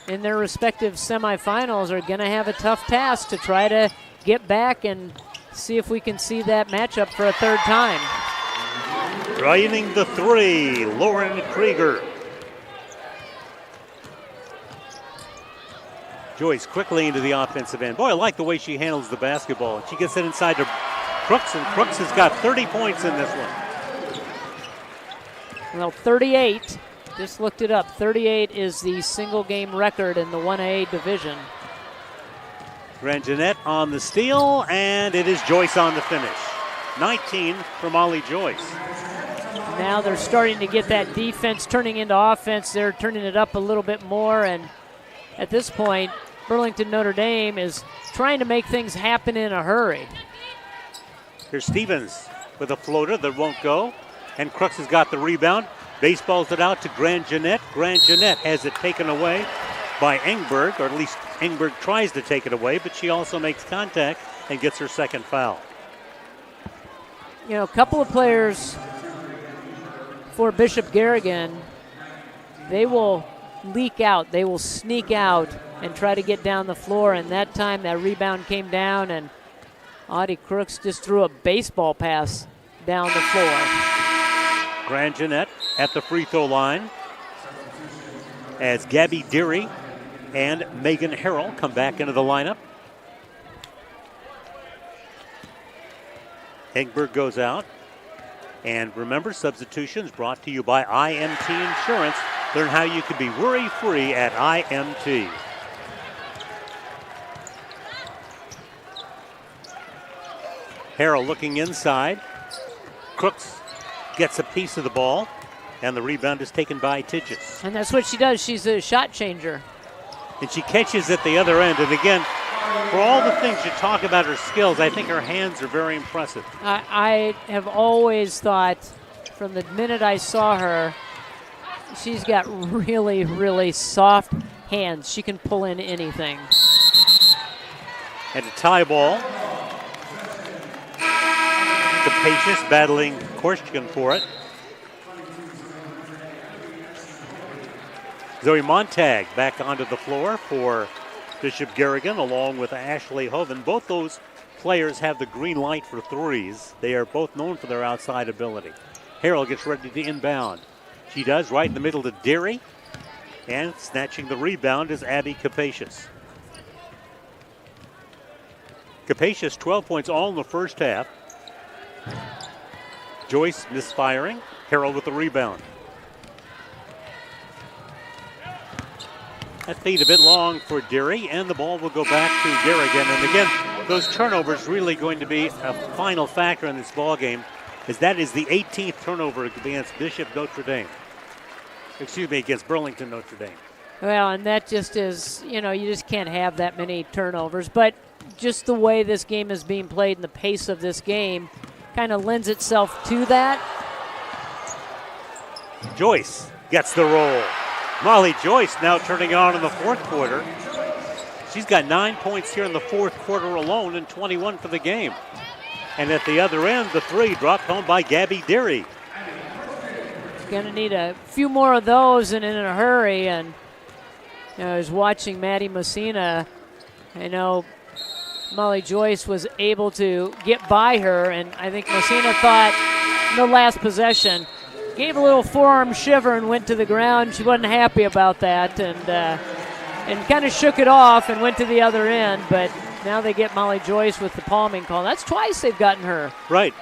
in their respective semifinals are going to have a tough task to try to get back and see if we can see that matchup for a third time. Driving the three, Lauren Krieger. Joyce quickly into the offensive end. Boy, I like the way she handles the basketball. She gets it inside to Crooks, and Crooks has got 30 points in this one. Well, 38, just looked it up. 38 is the single game record in the 1A division. Grand Jeanette on the steal, and it is Joyce on the finish. 19 for Molly Joyce. Now they're starting to get that defense turning into offense. They're turning it up a little bit more, and at this point, Burlington Notre Dame is trying to make things happen in a hurry. Here's Stevens with a floater that won't go, and Crooks has got the rebound. Baseballs it out to Grand Jeanette. Grand Jeanette has it taken away by Engberg, or at least Engberg tries to take it away, but she also makes contact and gets her second foul. You know, a couple of players for Bishop Garrigan, they will leak out, they will sneak out and try to get down the floor, and that time that rebound came down and Audie Crooks just threw a baseball pass down the floor. Grand Jeanette at the free throw line as Gabby Deary and Megan Harrell come back into the lineup. Engberg goes out. And remember, substitutions brought to you by IMT Insurance. Learn how you can be worry-free at IMT. Harrell looking inside. Crooks gets a piece of the ball, and the rebound is taken by Tidges. And that's what she does. She's a shot changer. And she catches at the other end. And again, for all the things you talk about her skills, I think her hands are very impressive. I have always thought, from the minute I saw her, she's got really, really soft hands. She can pull in anything. And a tie ball. Capacious battling Korshkin for it. Zoe Montag back onto the floor for Bishop Garrigan along with Ashley Hoven. Both those players have the green light for threes. They are both known for their outside ability. Harrell gets ready to inbound. She does, right in the middle to Deary. And snatching the rebound is Abby Capacious. Capacious, 12 points all in the first half. Joyce misfiring. Harrell with the rebound. That feed a bit long for Deary, and the ball will go back to Garrigan. And again, those turnovers really going to be a final factor in this ball game, as that is the 18th turnover against Bishop Notre Dame. Excuse me, against Burlington Notre Dame. Well, and that just is, you know, you just can't have that many turnovers. But just the way this game is being played and the pace of this game kind of lends itself to that. Joyce gets the roll. Molly Joyce now turning on in the fourth quarter. She's got 9 points here in the fourth quarter alone and 21 for the game. And at the other end, the three dropped home by Gabby Deary. Going to need a few more of those and in a hurry. And you know, I was watching Maddie Messina. I know Molly Joyce was able to get by her, and I think Messina thought in the last possession, gave a little forearm shiver and went to the ground. She wasn't happy about that, and kind of shook it off and went to the other end. But now they get Molly Joyce with the palming call. That's twice they've gotten her. Right.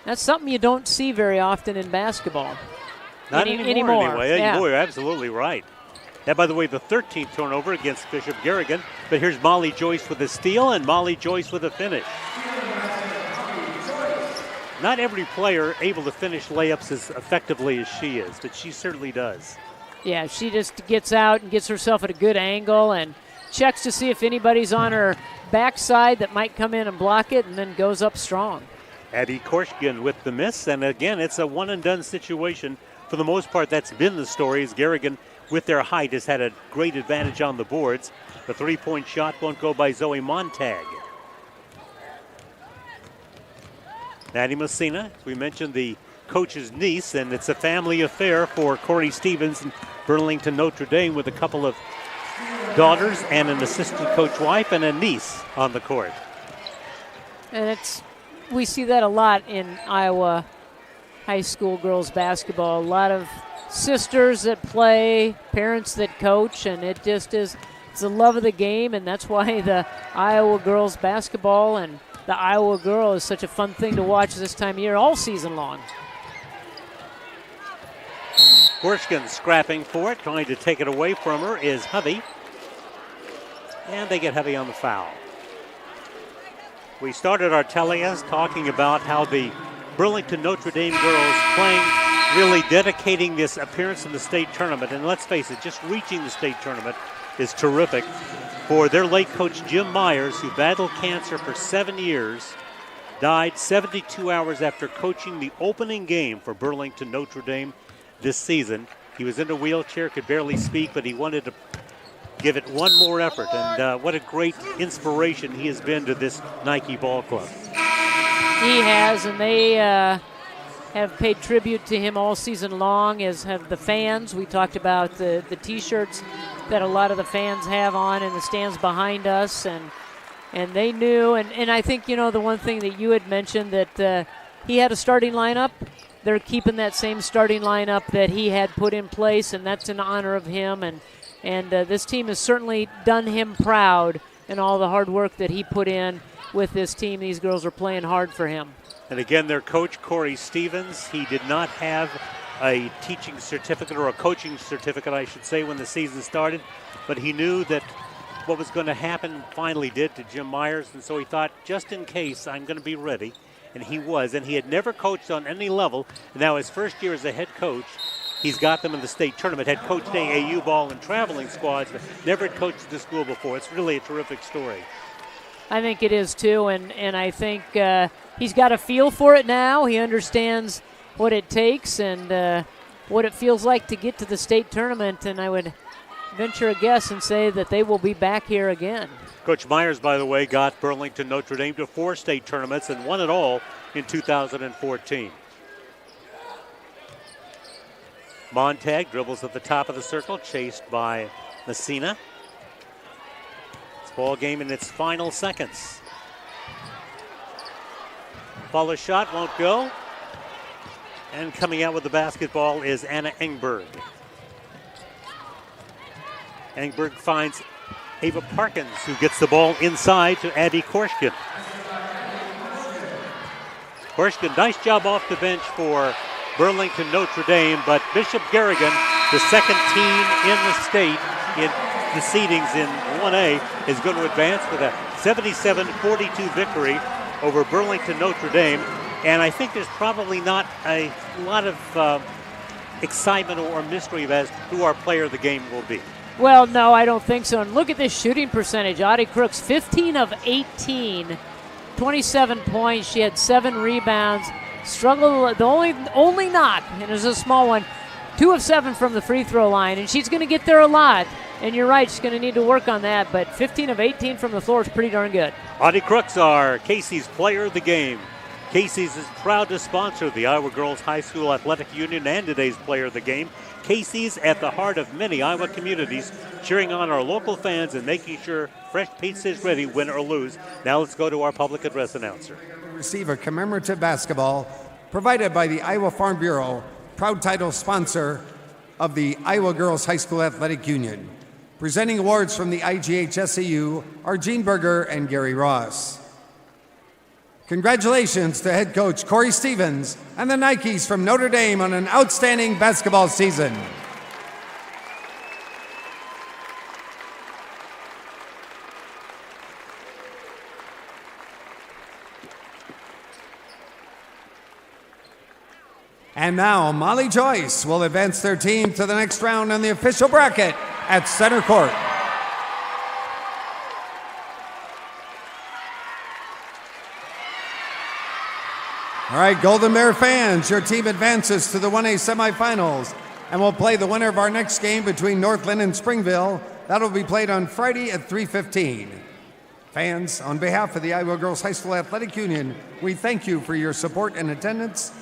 That's something you don't see very often in basketball. Not anymore. Anyway. Yeah. You're absolutely right. That, by the way, the 13th turnover against Bishop Garrigan. But here's Molly Joyce with a steal and Molly Joyce with a finish. Not every player able to finish layups as effectively as she is, but she certainly does. Yeah, she just gets out and gets herself at a good angle and checks to see if anybody's on her backside that might come in and block it, and then goes up strong. Abby Korshkin with the miss, and again, it's a one-and-done situation. For the most part, that's been the story, as Garrigan, with their height, has had a great advantage on the boards. The three-point shot won't go by Zoe Montag. Maddie Messina, as we mentioned, the coach's niece, and it's a family affair for Corey Stevens and Burlington Notre Dame, with a couple of daughters and an assistant coach wife and a niece on the court. And we see that a lot in Iowa high school girls basketball. A lot of sisters that play, parents that coach, and it just is, it's the love of the game, and that's why the Iowa girls basketball and the Iowa girl is such a fun thing to watch this time of year all season long. Gorshkin scrapping for it, trying to take it away from her is Hovey. And they get Hovey on the foul. We started our telecast talking about how the Burlington Notre Dame girls playing, really dedicating this appearance in the state tournament. And let's face it, just reaching the state tournament is terrific for their late coach Jim Myers, who battled cancer for 7 years, died 72 hours after coaching the opening game for Burlington Notre Dame this season. He was in a wheelchair, could barely speak, but he wanted to give it one more effort. And what a great inspiration he has been to this Nike ball club. He has, and they have paid tribute to him all season long, as have the fans. We talked about the T-shirts that a lot of the fans have on in the stands behind us, and they knew. And I think, the one thing that you had mentioned, that he had a starting lineup. They're keeping that same starting lineup that he had put in place, and that's in honor of him. And this team has certainly done him proud in all the hard work that he put in with this team. These girls are playing hard for him. And again, their coach, Corey Stevens, he did not have a teaching certificate, or a coaching certificate, I should say, when the season started, but he knew that what was going to happen finally did to Jim Myers, and so he thought, just in case, I'm going to be ready. And he was, and he had never coached on any level. Now his first year as a head coach, he's got them in the state tournament, had coached AAU ball and traveling squads, but never had coached at the school before. It's really a terrific story. I think it is too, and I think he's got a feel for it now. He understands what it takes and what it feels like to get to the state tournament, and I would venture a guess and say that they will be back here again. Coach Myers, by the way, got Burlington Notre Dame to 4 state tournaments and won it all in 2014. Montag dribbles at the top of the circle, chased by Messina. It's ball game in its final seconds. Follow shot won't go. And coming out with the basketball is Anna Engberg. Engberg finds Ava Parkins, who gets the ball inside to Abby Korshkin. Korshkin, nice job off the bench for Burlington Notre Dame, but Bishop Garrigan, the second team in the state in the seedings in 1A, is going to advance with a 77-42 victory over Burlington Notre Dame. And I think there's probably not a lot of excitement or mystery as to who our player of the game will be. Well, no, I don't think so. And look at this shooting percentage. Audie Crooks, 15 of 18, 27 points. She had 7 rebounds. Struggled, the only knock, and it was a small one, 2 of 7 from the free throw line. And she's going to get there a lot. And you're right, she's going to need to work on that. But 15 of 18 from the floor is pretty darn good. Audie Crooks, our Casey's player of the game. Casey's is proud to sponsor the Iowa Girls High School Athletic Union and today's player of the game. Casey's at the heart of many Iowa communities, cheering on our local fans and making sure fresh pizza is ready, win or lose. Now let's go to our public address announcer. Receive a commemorative basketball provided by the Iowa Farm Bureau, proud title sponsor of the Iowa Girls High School Athletic Union. Presenting awards from the IGHSAU are Gene Berger and Gary Ross. Congratulations to head coach Corey Stevens and the Nikes from Notre Dame on an outstanding basketball season. And now Molly Joyce will advance their team to the next round in the official bracket at center court. All right, Golden Bear fans, your team advances to the 1A semifinals and will play the winner of our next game between Northland and Springville. That'll be played on Friday at 3:15. Fans, on behalf of the Iowa Girls High School Athletic Union, we thank you for your support and attendance.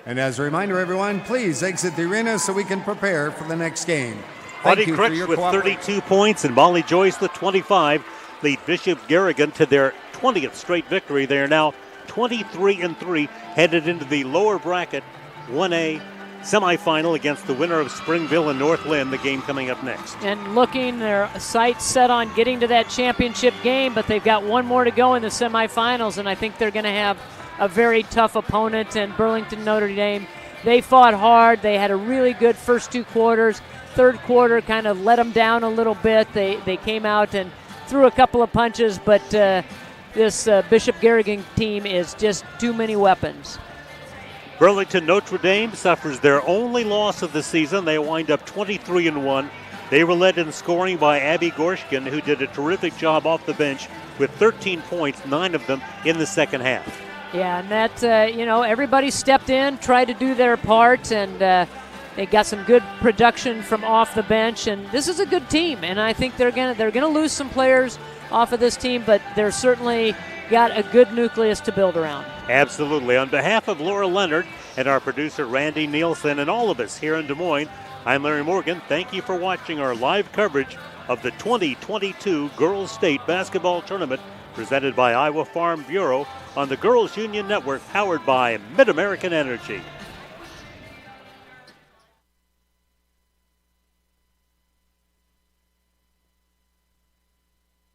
And as a reminder, everyone, please exit the arena so we can prepare for the next game. Thank Audie you for Crooks your with cooperation. 32 points and Molly Joyce with 25 lead Bishop Garrigan to their 20th straight victory. They are now 23-3, headed into the lower bracket 1A semifinal against the winner of Springville and North Lynn, the game coming up next. And looking, their sights set on getting to that championship game, but they've got one more to go in the semifinals, and I think they're going to have a very tough opponent. And Burlington Notre Dame, they fought hard. They had a really good first two quarters. Third quarter kind of let them down a little bit. They came out and threw a couple of punches, but this Bishop Garrigan team is just too many weapons. Burlington Notre Dame suffers their only loss of the season. They wind up 23-1. They were led in scoring by Abby Gorshkin, who did a terrific job off the bench with 13 points, 9 of them in the second half. Yeah, and that, everybody stepped in, tried to do their part, and they got some good production from off the bench. And this is a good team, and I think they're gonna lose some players off of this team, but they're certainly got a good nucleus to build around. Absolutely. On behalf of Laura Leonard and our producer Randy Nielsen and all of us here in Des Moines, I'm Larry Morgan. Thank you for watching our live coverage of the 2022 Girls State Basketball Tournament presented by Iowa Farm Bureau on the Girls Union Network, powered by Mid-American Energy.